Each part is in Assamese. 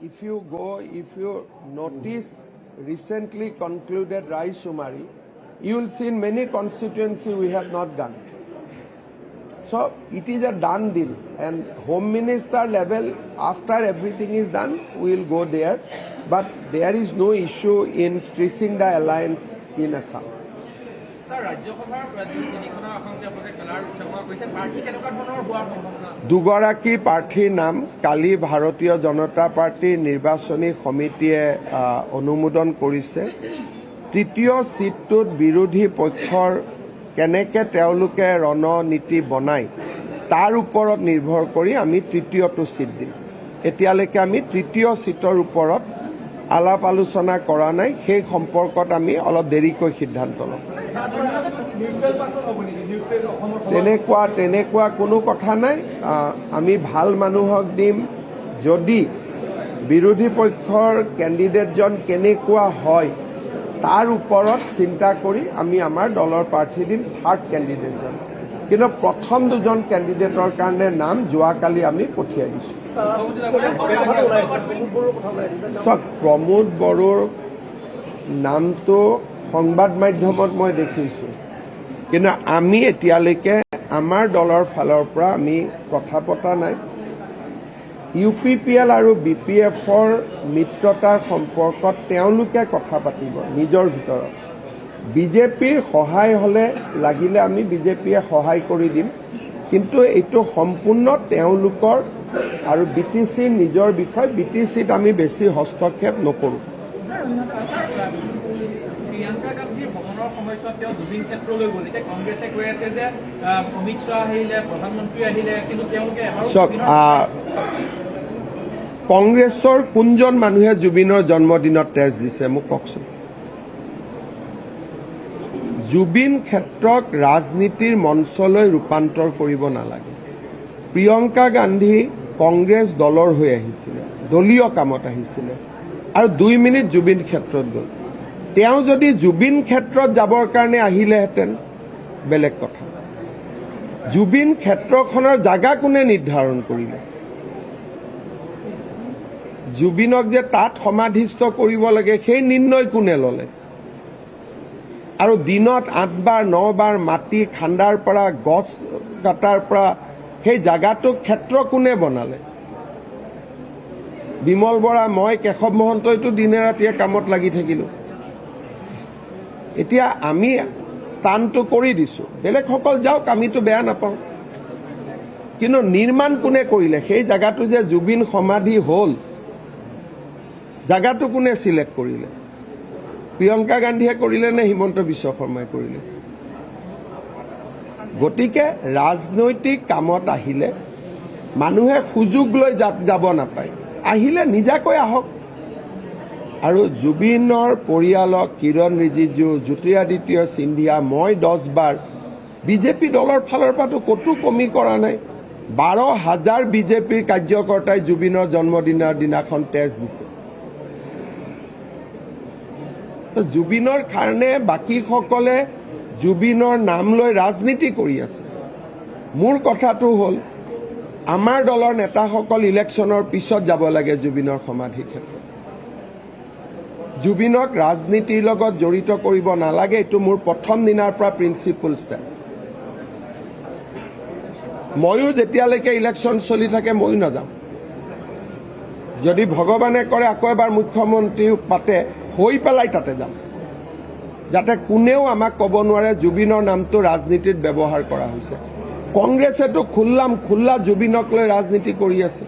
if you notice recently concluded Rai Sumari, you will see in many constituencies we have not done. So it is a done deal, and Home Minister level, after everything is done, we will go there. But there is no issue in stressing the alliance in Assam. দুগৰাকী প্ৰাৰ্থীৰ নাম কালি ভাৰতীয় জনতা পাৰ্টিৰ নিৰ্বাচনী সমিতিয়ে অনুমোদন কৰিছে। তৃতীয় সিটটোত বিৰোধী পক্ষৰ কেনেকৈ তেওঁলোকে ৰণনীতি বনায় তাৰ ওপৰত নিৰ্ভৰ কৰি আমি তৃতীয়টো সিট দিম। এতিয়ালৈকে আমি তৃতীয় সিটৰ ওপৰত আলাপ আলোচনা কৰা নাই, সেই সম্পৰ্কত আমি অলপ দেৰিকৈ সিদ্ধান্ত ল'ম। তেনেকুৱা কোনো কথা নাই। আমি ভাল মানুহক দিম। যদি বিৰোধী পক্ষৰ কেণ্ডিডেটজন কেনেকুৱা হয় তাৰ ওপৰত চিন্তা কৰি আমি আমাৰ দলৰ প্ৰাৰ্থী দিম থাৰ্ড কেণ্ডিডেটজন। কিন্তু প্ৰথম দুজন কেণ্ডিডেটৰ কাৰণে নাম যোৱাকালি আমি পঠিয়াই দিছোঁ। প্ৰমোদ বড়োৰ নামটো সংবাদ মাধ্যমত মই দেখিছোঁ, কিন্তু আমি এতিয়ালৈকে আমাৰ দলৰ ফালৰ পৰা আমি কথা পতা নাই। UPPL আৰু BPFৰ মিত্ৰতাৰ সম্পৰ্কত তেওঁলোকে কথা পাতিব নিজৰ ভিতৰত। বিজেপিৰ সহায় হ'লে লাগিলে আমি বিজেপিয়ে সহায় কৰি দিম, কিন্তু এইটো সম্পূৰ্ণ তেওঁলোকৰ আৰু BTCৰ নিজৰ বিষয়। BTCত আমি বেছি হস্তক্ষেপ নকৰোঁ। প্ৰিয়ংকা গান্ধীৰ ভ্ৰমণৰ সময়ছোৱাত তেওঁ জুবিন ক্ষেত্ৰলৈ গ'ল। এতিয়া কংগ্ৰেছে কৈ আছে যে অমিত শ্বাহ আহিলে, প্ৰধানমন্ত্ৰী আহিলে, কিন্তু তেওঁলোকে কংগ্ৰেছৰ কোনজন মানুহে জুবিনৰ জন্মদিনত তেজ দিছে মোক কওকচোন। জুবিন ক্ষেত্ৰক ৰাজনীতিৰ মঞ্চলৈ ৰূপান্তৰ কৰিব নালাগে। প্ৰিয়ংকা গান্ধী কংগ্ৰেছ দলৰ হৈ আহিছিলে, দলীয় কামত আহিছিলে আৰু 2 মিনিট জুবিন ক্ষেত্ৰত গ'ল। তেওঁ যদি জুবিন ক্ষেত্ৰত যাবৰ কাৰণে আহিলেহেঁতেন বেলেগ কথা। জুবিন ক্ষেত্ৰখনৰ জাগা কোনে নিৰ্ধাৰণ কৰিলে? জুবিনক যে তাত সমাধিস্থ কৰিব লাগে সেই নিৰ্ণয় কোনে ল'লে? আৰু দিনত 8 বাৰ 9 বাৰ মাটি খান্দাৰ পৰা গছ কাটাৰ পৰা সেই জাগাটো ক্ষেত্ৰ কোনে বনালে? বিমল বৰা, মই, কেশৱ মহন্তইতো দিনে ৰাতিয়ে কামত লাগি থাকিলো। এতিয়া আমি স্থানটো কৰি দিছোঁ, বেলেগসকল যাওক, আমিতো বেয়া নাপাওঁ। কিন্তু নিৰ্মাণ কোনে কৰিলে? সেই জাগাটো যে জুবিন সমাধি হ'ল, জাগাটো কোনে চিলেক্ট কৰিলে? প্ৰিয়ংকা গান্ধীয়ে কৰিলে নে হিমন্ত বিশ্ব শৰ্মাই কৰিলে? গতিকে ৰাজনৈতিক কামত আহিলে মানুহে সুযোগ লৈ যাব নাপায়। আহিলে নিজাকৈ আহক। আৰু জুবিনৰ পৰিয়ালক কিৰণ ৰিজিজু, জ্যোতিৰাদিত্য সিন্ধিয়া, মই 10 বাৰ বিজেপি দলৰ ফালৰ পৰাতো ক'তো কমি কৰা নাই। 12,000 বিজেপিৰ কাৰ্যকৰ্তাই জুবিনৰ জন্মদিনৰ দিনাখন তেজ দিছে। জুবিনৰ কাৰণে বাকীসকলে জুবিনৰ নাম লৈ ৰাজনীতি কৰি আছে। মোৰ কথাটো হ'ল আমাৰ দলৰ নেতাসকল ইলেকশ্যনৰ পিছত যাব লাগে জুবিনৰ সমাধিৰ ক্ষেত্ৰত। জুবিনক ৰাজনীতিৰ লগত জড়িত কৰিব নালাগে, এইটো মোৰ প্ৰথম দিনাৰ পৰা প্ৰিন্সিপল ষ্টেপ। ময়ো যেতিয়ালৈকে ইলেকশ্যন চলি থাকে ময়ো নাযাওঁ। যদি ভগৱানে কৰে আকৌ এবাৰ মুখ্যমন্ত্ৰী পাতে, হৈ পেলাই তাতে যাম, যাতে কোনেও আমাক ক'ব নোৱাৰে জুবিনৰ নামটো ৰাজনীতিত ব্যৱহাৰ কৰা হৈছে। কংগ্ৰেছেতো খোল্লা জুবিনক লৈ ৰাজনীতি কৰি আছে।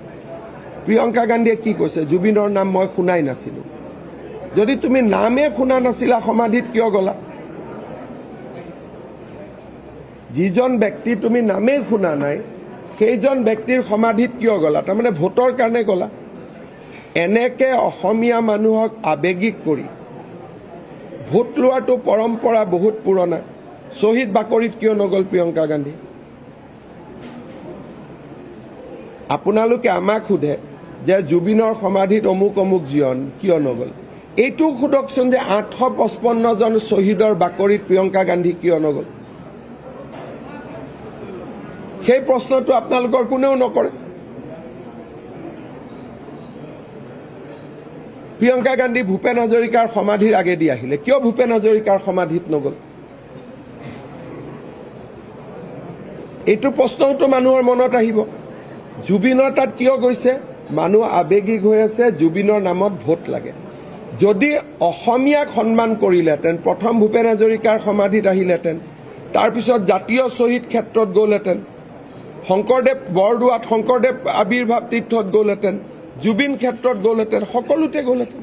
প্ৰিয়ংকা গান্ধীয়ে কি কৈছে? জুবিনৰ নাম মই শুনাই নাছিলো। যদি তুমি নামেই শুনা নাছিলা, সমাধিত কিয় গলা? যিজন ব্যক্তি তুমি নামেই শুনা নাই সেইজন ব্যক্তিৰ সমাধিত কিয় গলা? তাৰমানে ভোটৰ কাৰণে গলা। এনেকে অসমীয়া মানুহক আৱেগিক কৰি ভোট লোৱাটো পৰম্পৰা বহুত পুৰণা। শ্বহীদ বাকৰিত কিয় নগ'ল প্ৰিয়ংকা গান্ধী? আপোনালোকে আমাক সোধে যে জুবিনৰ সমাধিত অমুক অমুক জীয়ন কিয় নগ'ল? এইটো সোধকচোন যে 855 জন শ্বহীদৰ বাকৰিত প্ৰিয়ংকা গান্ধী কিয় নগ'ল? সেই প্ৰশ্নটো আপোনালোকৰ কোনেও নকৰে। প্ৰিয়ংকা গান্ধী ভূপেন হাজৰিকাৰ সমাধিৰ আগেদি আহিলে, কিয় ভূপেন হাজৰিকাৰ সমাধিত নগ'ল? এইটো প্ৰশ্নটো মানুহৰ মনত আহিব। জুবিনৰ তাত কিয় গৈছে? মানুহ আৱেগিক হৈ আছে, জুবিনৰ নামত ভোট লাগে। যদি অসমীয়াক সন্মান কৰিলেহেঁতেন, প্ৰথম ভূপেন হাজৰিকাৰ সমাধিত আহিলেহেঁতেন, তাৰপিছত জাতীয় শ্বহীদ ক্ষেত্ৰত গ'লহেঁতেন, শংকৰদেৱ বৰদোৱাত শংকৰদেৱ আৱিৰ্ভাৱ তীৰ্থত গ'লহেঁতেন, জুবিন ক্ষেত্ৰত গ'লহেঁতেন, সকলোতে গ'লহেঁতেন।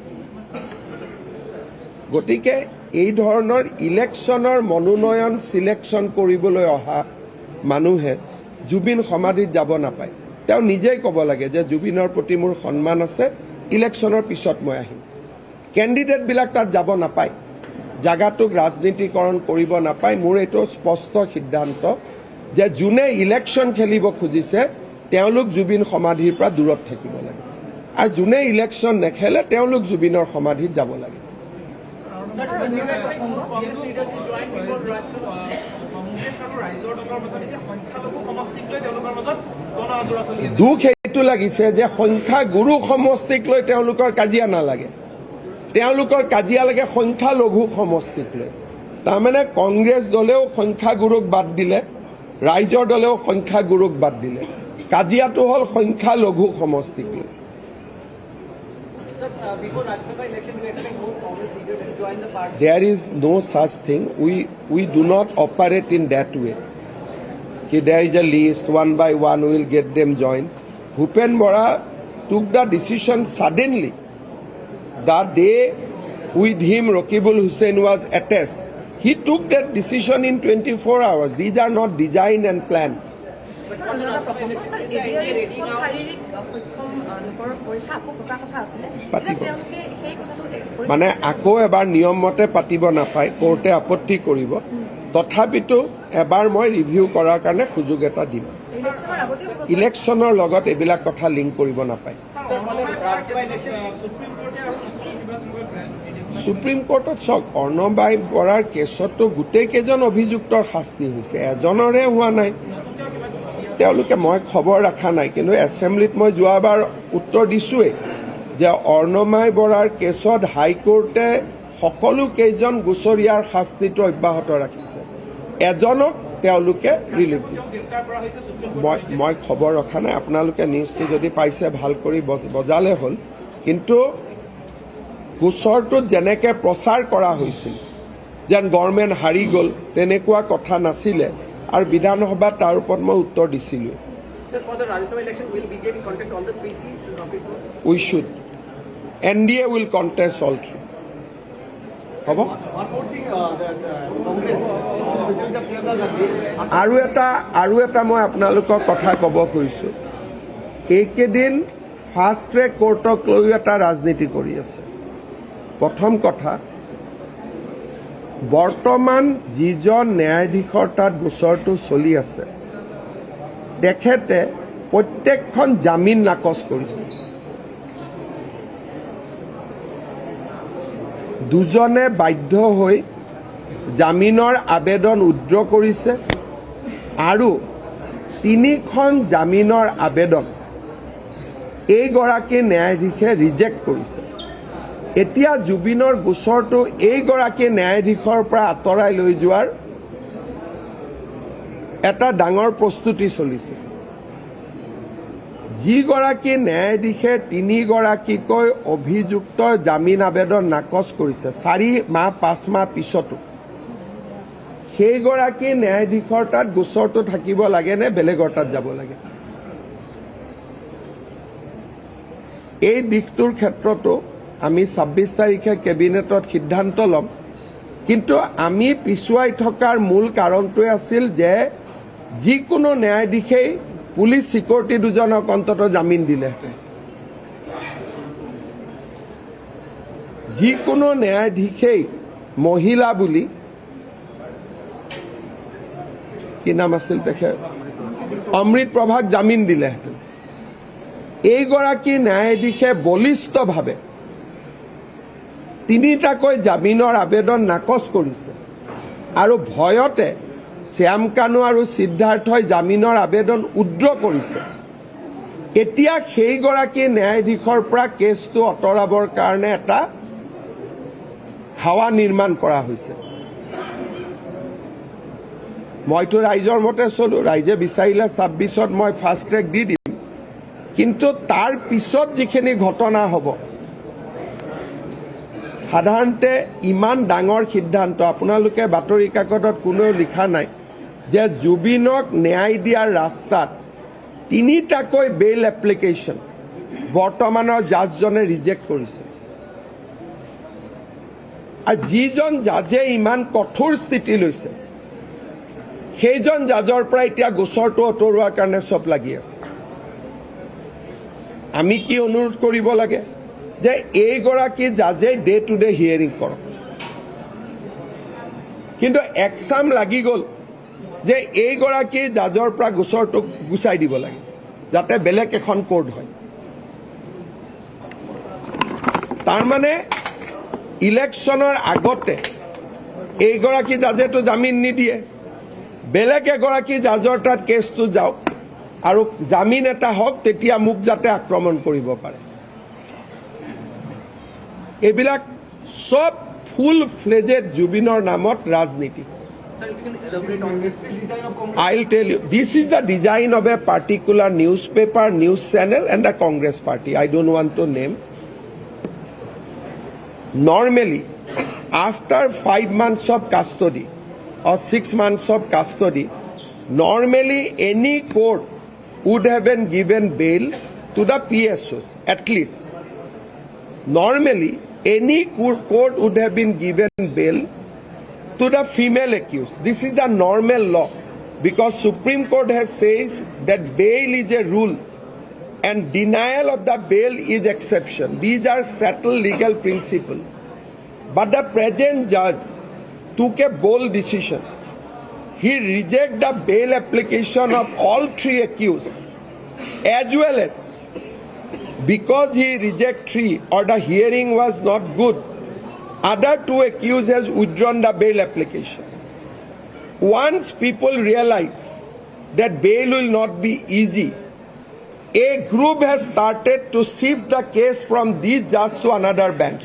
গতিকে এই ধৰণৰ ইলেকশ্যনৰ মনোনয়ন চিলেকশ্যন কৰিবলৈ অহা মানুহে জুবিন সমাধিত যাব নাপায়। তেওঁ নিজেই ক'ব লাগে যে জুবিনৰ প্ৰতি মোৰ সন্মান আছে, ইলেকশ্যনৰ পিছত মই আহিম। কেণ্ডিডেটবিলাক তাত যাব নাপায়, জাগাটোক ৰাজনীতিকৰণ কৰিব নাপায়। মোৰ এইটো স্পষ্ট সিদ্ধান্ত যে যোনে ইলেকশ্যন খেলিব খুজিছে তেওঁলোক জুবিন সমাধিৰ পৰা দূৰত থাকিব লাগে, আৰু যোনে ইলেকশ্যন নেখেলে তেওঁলোক জুবিনৰ সমাধিত যাব লাগে। দুখ এইটো লাগিছে যে সংখ্যাগুৰু সমষ্টিক লৈ তেওঁলোকৰ কাজিয়া নালাগে, তেওঁলোকৰ কাজিয়া লাগে সংখ্যালঘু সমষ্টিক লৈ। তাৰমানে কংগ্ৰেছ দলেও সংখ্যাগুৰুক বাদ দিলে, ৰাইজৰ দলেও সংখ্যাগুৰুক বাদ দিলে। কাজিয়াটো হ'ল সংখ্যালঘু সমষ্টিক লৈ। There is no such thing. We do not operate in that way. There is a list, one by one we will get them joined. Bhupen Bora took the decision suddenly. The day with him Rakibul Hussain was attached, he took that decision in 24 hours. These are not designed and planned. মানে আকৌ এবাৰ নিয়ম মতে পাতিব নাপায়, কোৰ্টে আপত্তি কৰিব। তথাপিতো এবাৰ মই ৰিভিউ কৰাৰ কাৰণে সুযোগ এটা দিম। ইলেকশ্যনৰ লগত এইবিলাক কথা লিংক কৰিব নাপায়। সুপ্ৰিম কোৰ্টত চাওক, অৰ্ণবাই বৰাৰ কেছতো গোটেইকেইজন অভিযুক্তৰ শাস্তি হৈছে, এজনৰে হোৱা নাই। তেওঁলোকে, মই খবৰ ৰখা নাই, কিন্তু এছেম্বলিত মই যোৱাবাৰ উত্তৰ দিছোৱেই যে অৰ্ণমাই বৰাৰ কেছত হাইকোৰ্টে সকলো কেইজন গোচৰীয়াৰ শাস্তিটো অব্যাহত ৰাখিছে, এজনক তেওঁলোকে ৰিলিফ দিয়ে। মই খবৰ ৰখা নাই, আপোনালোকে নিউজটো যদি পাইছে ভাল কৰি বজালে হ'ল। কিন্তু গোচৰটোত যেনেকৈ প্ৰচাৰ কৰা হৈছিল যেন গভৰ্ণমেণ্ট হাৰি গ'ল, তেনেকুৱা কথা নাছিলে, আৰু বিধানসভাত তাৰ ওপৰত মই উত্তৰ দিছিলোঁ। উই should, NDA will contest all three. হ'ব। আৰু এটা মই আপোনালোকক কথা ক'ব খুজিছোঁ, এইকেইদিন ফাষ্ট ট্ৰেক কোৰ্টক লৈও এটা ৰাজনীতি কৰি আছে। প্ৰথম কথা, বৰ্তমান যিজন ন্যায়াধীশৰ তাত গোচৰটো চলি আছে, তেখেতে প্ৰত্যেকখন জামিন নাকচ কৰিছে। দুজনে বাধ্য হৈ জামিনৰ আবেদন উইথড্ৰ কৰিছে, আৰু 3খন জামিনৰ আবেদন এইগৰাকী ন্যায়াধীশে ৰিজেক্ট কৰিছে। এতিয়া জুবিনৰ গোচৰটো এইগৰাকী ন্যায়াধীশৰ পৰা আঁতৰাই লৈ যোৱাৰ এটা ডাঙৰ প্ৰস্তুতি চলিছে। যিগৰাকী ন্যায়াধীশে 3গৰাকীকৈ অভিযুক্তৰ জামিন আবেদন নাকচ কৰিছে 4 মাহ 5 মাহ পিছতো, সেইগৰাকী ন্যায়াধীশৰ তাত গোচৰটো থাকিব লাগে নে বেলেগৰ তাত যাব লাগে? এই দিশটোৰ ক্ষেত্ৰতো আমি 26 তাৰিখে কেবিনেটত সিদ্ধান্ত ল'ম। কিন্তু আমি পিছুৱাই থকাৰ মূল কাৰণটোৱে আছিল যে যিকোনো ন্যায়াধীশেই পুলিচ চিকিউৰিটি দুজনক অন্ততঃ জামিন দিলেহেঁতেন। যিকোনো ন্যায়াধীশেই মহিলা বুলি, কি নাম আছিল তেখেত, অমৃত প্ৰভাক জামিন দিলেহেঁতেন। এইগৰাকী ন্যায়াধীশে বলিষ্ঠভাৱে 3টাকৈ জামিনৰ আবেদন নাকচ কৰিছে, আৰু ভয়তে শ্যাম কানু আৰু সিদ্ধাৰ্থই জামিনৰ আবেদন উইথড্ৰ কৰিছে। এতিয়া সেইগৰাকী ন্যায়াধীশৰ পৰা কেছটো অঁতৰাবৰ কাৰণে এটা হাৱা নিৰ্মাণ কৰা হৈছে। মইতো ৰাইজৰ মতে চলো, ৰাইজে বিচাৰিলে 26ত মই ফাষ্ট ট্ৰেক দি দিম, কিন্তু তাৰ পিছত যিখিনি ঘটনা হ'ব, সাধাৰণতে ইমান ডাঙৰ সিদ্ধান্ত, আপোনালোকে বাতৰি কাকতত কোনেও লিখা নাই যে জুবিনক ন্যায় দিয়াৰ ৰাস্তাত 3টাকৈ বেইল এপ্লিকেশ্যন বৰ্তমানৰ জাজজনে ৰিজেক্ট কৰিছে। আৰু যিজন জাজে ইমান কঠোৰ স্থিতি লৈছে, সেইজন জাজৰ পৰা এতিয়া গোচৰটো আঁতৰোৱাৰ কাৰণে চব লাগি আছে। আমি কি অনুৰোধ কৰিব লাগে যে এইগৰাকী জাজে ডে টু ডে হিয়াৰিং কৰক, কিন্তু একচাম লাগি গ'ল যে এইগৰাকী জাজৰ পৰা গোচৰটো গুচাই দিব লাগে, যাতে বেলেগ এখন কোৰ্ট হয়। তাৰমানে ইলেকশ্যনৰ আগতে এইগৰাকী জাজেতো জামিন নিদিয়ে, বেলেগ এগৰাকী জাজৰ তাত কেছটো যাওক আৰু জামিন এটা হওক, তেতিয়া মোক যাতে আক্ৰমণ কৰিব পাৰে। এইবিলাক সব ফুল ফ্লেজেড জুবিনৰ নামত ৰাজনীতি। Sir, if you can elaborate on this. I'll tell you, this is the design of a particular newspaper, news channel and a Congress party. I don't want to name. Normally, after 5 months of custody or 6 months of custody, normally any court would have been given bail to the PSOs, at least. Normally, any court would have been given bail to the female accused. This is the normal law, because Supreme Court has says that bail is a rule and denial of the bail is exception. These are settled legal principles. But the present judge took a bold decision. He rejected the bail application of all 3 accused, as well as because he rejected 3 or the hearing was not good, other 2 accused has withdrawn the bail application. Once people realize that bail will not be easy, a group has started to shift the case from this judge to another bench.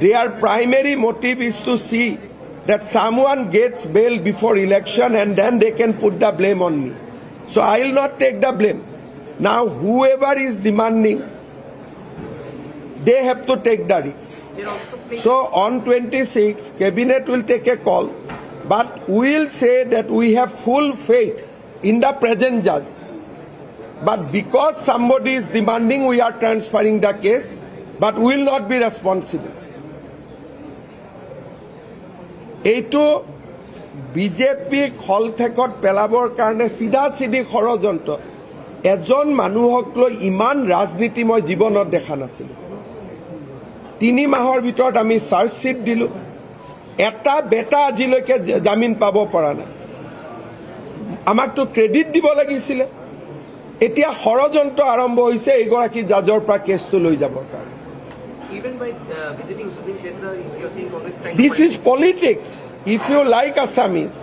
Their primary motive is to see that someone gets bail before election and then they can put the blame on me. So I will not take the blame. Now whoever is demanding, they have to take the risk. So on 26, Cabinet will take a call, but we will say that we have full faith in the present judge. But because somebody is demanding, we are transferring the case, but we will not be responsible. এইটো বিজেপিক হলঠেকত পেলাবৰ কাৰণে চিধা চিধি ষড়যন্ত্ৰ। এজন মানুহক লৈ ইমান ৰাজনীতি মই জীৱনত দেখা নাছিলো। 3 মাহৰ ভিতৰত আমি চাৰ্জশ্বিট দিলো, এটা বেটা আজিলৈকে জামিন পাব পৰা নাই। আমাকতো ক্ৰেডিট দিব লাগিছিলে। এতিয়া ষড়যন্ত্ৰ আৰম্ভ হৈছে এইগৰাকী জাজৰ পৰা কেছটো লৈ যাবৰ কাৰণে। Even by visiting Zubin Kshetra, you're saying Congress trying This to is politics. If you like Assamese,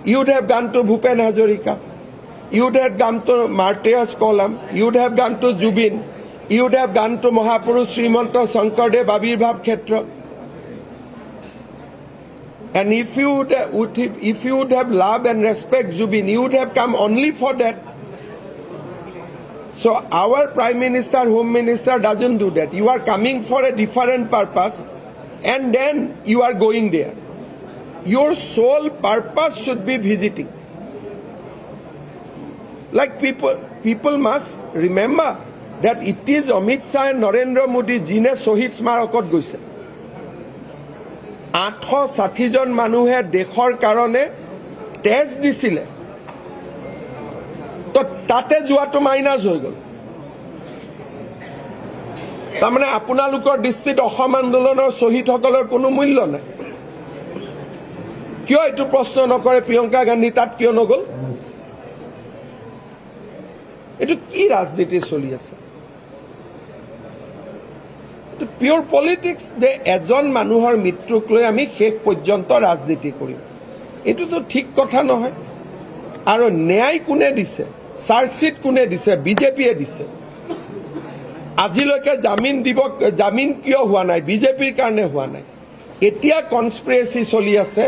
you would have gone to Bhupen Hazarika, you would have gone to Martyrs Column, you would have gone to Jubin, you would have gone to Mahapurush Srimanta Shankardev Abirbhav Khetra. And if you would have loved and respect Jubin, you would have come only for that. So our Prime Minister, Home Minister doesn't do that. You are coming for a different purpose and then you are going there. Your sole purpose should be visiting. Like people must remember that it is Amit Shah and Narendra Modi jine Shohid Smarakot goise. 860 জন মানুহে দেশৰ কাৰণে তেজ দিছিলে, তো তাতে যোৱাটো মাইনাছ হৈ গ'ল। তাৰমানে আপোনালোকৰ দৃষ্টিত অসম আন্দোলনৰ শ্বহীদসকলৰ কোনো মূল্য নাই। কিয় এইটো প্ৰশ্ন নকৰে প্ৰিয়ংকা গান্ধী তাত কিয় নগ'ল? এইটো কি ৰাজনীতি চলি আছে? পিয়ৰ পলিটিক্স, যে এজন মানুহৰ মৃত্যুক লৈ আমি শেষ পৰ্যন্ত ৰাজনীতি কৰিম, এইটোতো ঠিক কথা নহয়। আৰু ন্যায় কোনে দিছে? চাৰ্জশ্বিট কোনে দিছে? বিজেপিয়ে দিছে। আজিলৈকে জামিন কিয় হোৱা নাই? বিজেপিৰ কাৰণে হোৱা নাই। এতিয়া কনস্পিৰেচি চলি আছে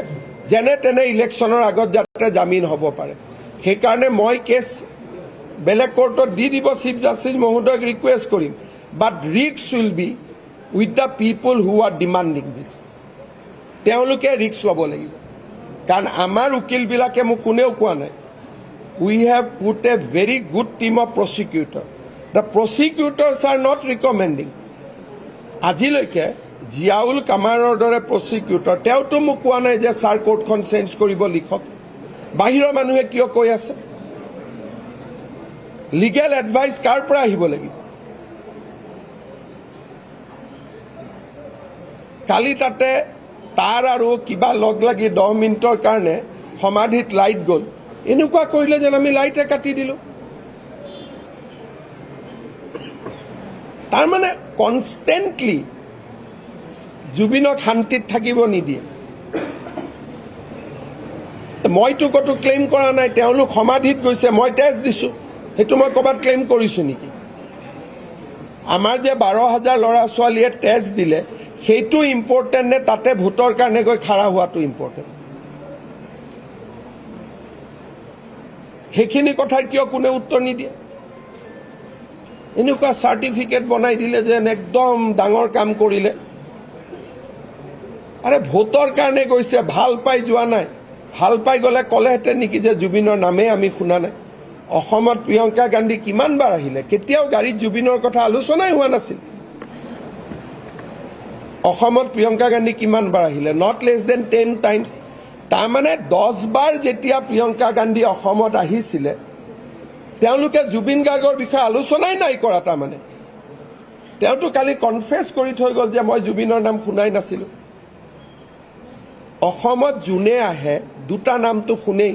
যেনে তেনে ইলেকশ্যনৰ আগত যাতে জামিন হ'ব পাৰে। সেইকাৰণে মই কেছ বেলেগ কোৰ্টত দি দিব চিফ জাষ্টিছ মহোদয়ক ৰিকুৱেষ্ট কৰিম, but risk will be with the people who are demanding this. তেওঁলোকে ৰিস্ক ল'ব লাগিব, কাৰণ আমাৰ উকিলবিলাকে মোক কোনেও কোৱা নাই we have put a very good team of prosecutor. The prosecutors are not recommending. আজিলৈকে জিয়াউল কামাৰৰ দৰে প্ৰচিকিউটৰ তেওঁতো মোক কোৱা নাই যে ছাৰ কোৰ্টখন চেঞ্জ কৰিব লিখক। বাহিৰৰ মানুহে কিয় কৈ আছে? লিগেল এডভাইচ কাৰ পৰা আহিব লাগিব? কালি তাতে তাৰ আৰু কিবা লগ লাগি 10 মিনিটৰ কাৰণে সমাধিত লাইট গ'ল। এনেকুৱা কৰিলে যেন আমি লাইটে কাটি দিলোঁ। তাৰমানে কনষ্টেণ্টলি জুবিনক শান্তিত থাকিব নিদিয়ে। মইতো ক'তো ক্লেইম কৰা নাই, তেওঁলোক সমাধিত গৈছে, মই টেষ্ট দিছোঁ। সেইটো মই ক'ৰবাত ক্লেইম কৰিছোঁ নেকি? আমাৰ যে 12,000 ল'ৰা ছোৱালীয়ে টেষ্ট দিলে সেইটো ইম্পৰ্টেণ্ট নে তাতে ভোটৰ কাৰণে গৈ খাৰা হোৱাটো ইম্পৰ্টেণ্ট? সেইখিনি কথাৰ কিয় কোনে উত্তৰ নিদিয়ে? এনেকুৱা চাৰ্টিফিকেট বনাই দিলে যেন একদম ডাঙৰ কাম কৰিলে। আৰে ভোটৰ কাৰণে গৈছে, ভাল পাই যোৱা নাই। ভাল পাই গ'লে ক'লেহেঁতেন নেকি যে জুবিনৰ নামেই আমি শুনা নাই? অসমত প্ৰিয়ংকা গান্ধী কিমানবাৰ আহিলে? কেতিয়াও গাড়ীত জুবিনৰ কথা আলোচনাই হোৱা নাছিল। অসমত প্ৰিয়ংকা গান্ধী কিমানবাৰ আহিলে? Not less than 10 times. তাৰমানে 10 বাৰ যেতিয়া প্ৰিয়ংকা গান্ধী অসমত আহিছিলে তেওঁলোকে জুবিন গাৰ্গৰ বিষয়ে আলোচনাই নাই কৰা। তাৰমানে তেওঁতো কালি কনফেছ কৰি থৈ গ'ল যে মই জুবিনৰ নাম শুনাই নাছিলোঁ। অসমত যোনে আহে দুটা নামটো শুনেই।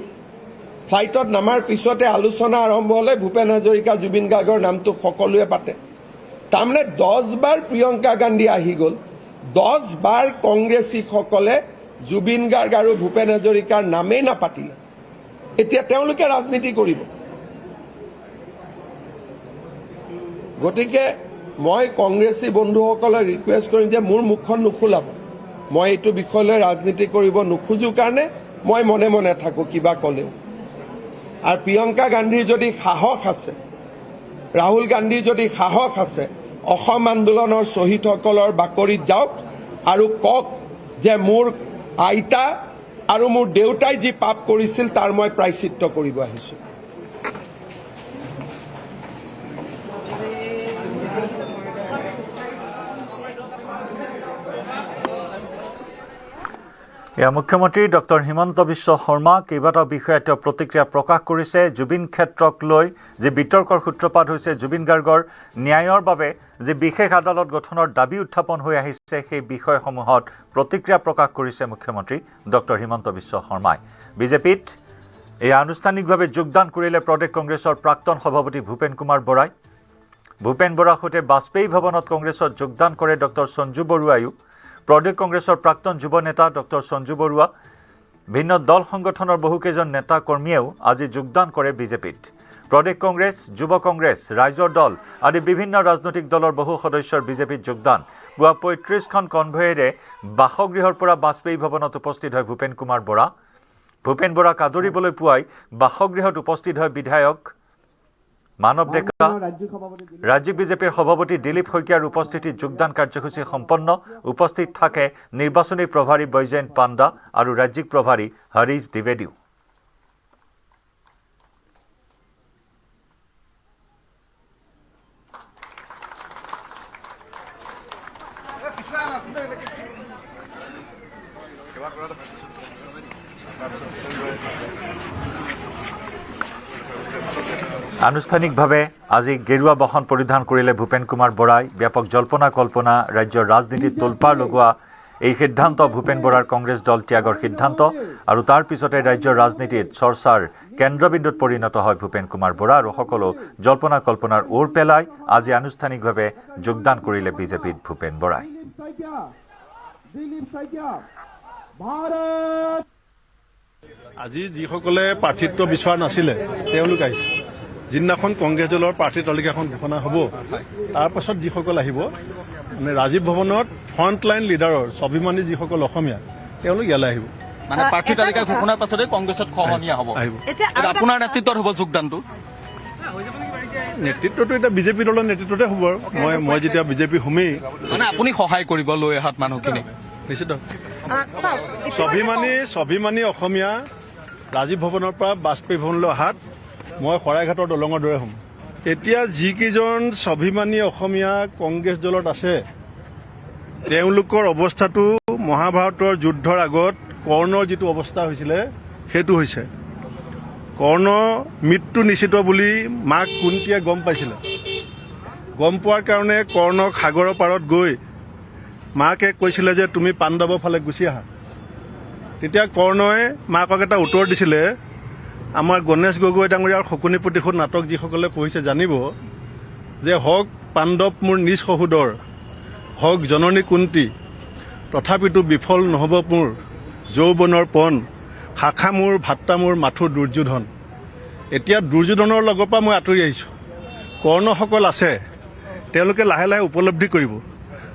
ফ্লাইটত নামাৰ পিছতে আলোচনা আৰম্ভ হ'লে ভূপেন হাজৰিকা জুবিন গাৰ্গৰ নামটো সকলোৱে পাতে। তাৰমানে 10 বাৰ প্ৰিয়ংকা গান্ধী আহি গ'ল, 10 বাৰ কংগ্ৰেছীসকলে জুবিন গাৰ্গ আৰু ভূপেন হাজৰিকাৰ নামেই নাপাতিলে। এতিয়া তেওঁলোকে ৰাজনীতি কৰিব। গতিকে মই কংগ্ৰেছী বন্ধুসকলক ৰিকুৱেষ্ট কৰিম যে মোৰ মুখখন নুখুলাব। মই এইটো বিষয়লৈ ৰাজনীতি কৰিব নোখোজো কাৰণে মই মনে মনে থাকোঁ কিবা ক'লেও। আৰু প্ৰিয়ংকা গান্ধীৰ যদি সাহস আছে, ৰাহুল গান্ধীৰ যদি সাহস আছে, অসম আন্দোলনৰ শ্বহীদসকলৰ বাকৰিত যাওক আৰু কওক যে মোৰ আইতা আৰু মোৰ দেউতাই যি পাপ কৰিছিল তাৰ মই প্ৰায়চিত্ত কৰিব আহিছোঁ। মুখ্যমন্ত্ৰী ডক্টৰ হিমন্ত বিশ্ব শৰ্মা কেইবাটাও বিষয়ে তেওঁ প্ৰতিক্ৰিয়া প্ৰকাশ কৰিছে। জুবিন ক্ষেত্ৰক লৈ যি বিতৰ্কৰ সূত্ৰপাত হৈছে, জুবিন গাৰ্গৰ ন্যায়ৰ বাবে যি বিশেষ আদালত গঠনৰ দাবী উত্থাপন হৈ আহিছে, সেই বিষয়সমূহত প্ৰতিক্ৰিয়া প্ৰকাশ কৰিছে মুখ্যমন্ত্ৰী ডক্টৰ হিমন্ত বিশ্ব শৰ্মাই। বিজেপিত এই আনুষ্ঠানিকভাৱে যোগদান কৰিলে প্ৰদেশ কংগ্ৰেছৰ প্ৰাক্তন সভাপতি ভূপেন কুমাৰ বৰাই। ভূপেন বৰাৰ সৈতে বাজপেয়ী ভৱনত কংগ্ৰেছত যোগদান কৰে ডক্টৰ সঞ্জু বৰুৱায়ো। প্ৰদেশ কংগ্ৰেছৰ প্ৰাক্তন যুৱ নেতা ডক্টৰ সঞ্জু বৰুৱা, ভিন্ন দল সংগঠনৰ বহুকেইজন নেতা কৰ্মীয়েও আজি যোগদান কৰে বিজেপিত। প্ৰদেশ কংগ্ৰেছ, যুৱ কংগ্ৰেছ, ৰাইজৰ দল আদি বিভিন্ন ৰাজনৈতিক দলৰ বহু সদস্যৰ বিজেপিত যোগদান। পুৱা ৩৫খন কনভয়েৰে বাসগৃহৰ পৰা বাজপেয়ী ভৱনত উপস্থিত হয় ভূপেন কুমাৰ বৰা। ভূপেন বৰাক আদৰিবলৈ পুৱাই বাসগৃহত উপস্থিত হয় বিধায়ক মানৱ ডেকা। ৰাজ্যিক বিজেপিৰ সভাপতি দিলীপ শইকীয়াৰ উপস্থিতিত যোগদান কাৰ্যসূচী সম্পন্ন। উপস্থিত থাকে নিৰ্বাচনী প্ৰভাৰী বৈজয়ন্ত পাণ্ডা আৰু ৰাজ্যিক প্ৰভাৰী হৰীশ দ্বিবেদীও। আনুষ্ঠানিকভাৱে আজি গেৰুৱা বাহন পৰিধান কৰিলে ভূপেন কুমাৰ বৰাই। ব্যাপক জল্পনা কল্পনা, ৰাজ্যৰ ৰাজনীতিত তোলপাৰ লগোৱা এই সিদ্ধান্ত ভূপেন বৰাৰ কংগ্ৰেছ দল ত্যাগৰ সিদ্ধান্ত আৰু তাৰ পিছতে ৰাজ্যৰ ৰাজনীতিত চৰ্চাৰ কেন্দ্ৰবিন্দুত পৰিণত হয় ভূপেন কুমাৰ বৰা আৰু সকলো জল্পনা কল্পনাৰ ওৰ পেলাই আজি আনুষ্ঠানিকভাৱে যোগদান কৰিলে বিজেপিত ভূপেন বৰাই। আজি যিসকলে প্ৰাৰ্থিত্ব বিচৰা নাছিলে তেওঁলোক আহিছে। যিদিনাখন কংগ্ৰেছ দলৰ প্ৰাৰ্থী তালিকাখন ঘোষণা হ'ব তাৰ পাছত যিসকল আহিব মানে ৰাজীৱ ভৱনত ফ্ৰণ্টলাইন লিডাৰৰ স্বাভিমানী যিসকল অসমীয়া তেওঁলোক ইয়ালৈ আহিব। মানে প্ৰাৰ্থী তালিকা ঘোষণাৰ পাছতে কংগ্ৰেছত খহনীয়া হ'ব। আহিব। আপোনাৰ নেতৃত্বত হ'ব যোগদানটো? নেতৃত্বটো এতিয়া বিজেপি দলৰ নেতৃত্বতে হ'ব আৰু মই যেতিয়া বিজেপি হ'মেই মানে আপুনি সহায় কৰিব লৈ অহাত মানুহখিনিক নিশ্চিত। স্বাভিমানী অসমীয়া ৰাজীৱ ভৱনৰ পৰা বাজপেয়ী ভৱনলৈ অহাত মই শৰাইঘাটৰ দলঙৰ দৰে হ'ম। এতিয়া যিকেইজন স্বাভিমানী অসমীয়া কংগ্ৰেছ দলত আছে তেওঁলোকৰ অৱস্থাটো মহাভাৰতৰ যুদ্ধৰ আগত কৰ্ণৰ যিটো অৱস্থা হৈছিলে সেইটো হৈছে। কৰ্ণ মৃত্যু নিশ্চিত বুলি মাক কুন্তীয়ে গম পাইছিলে। গম পোৱাৰ কাৰণে কৰ্ণক সাগৰৰ পাৰত গৈ মাকে কৈছিলে যে তুমি পাণ্ডৱৰ ফালে গুচি আহা। তেতিয়া কৰ্ণই মাকক এটা উত্তৰ দিছিলে। আমাৰ গণেশ গগৈ ডাঙৰীয়াৰ শকুনি প্ৰতিশোধ নাটক যিসকলে পঢ়িছে জানিব যে হওক পাণ্ডৱ মোৰ নিজ সহোদৰ, হওক জননী কুন্তী, তথাপিতো বিফল নহ'ব মোৰ যৌৱনৰ পণ, শাখা মোৰ ভাত্তা মোৰ মাথো দুৰ্যোধন। এতিয়া দুৰ্যোধনৰ লগৰ পৰা মই আঁতৰি আহিছোঁ। কৰ্ণসকল আছে, তেওঁলোকে লাহে লাহে উপলব্ধি কৰিব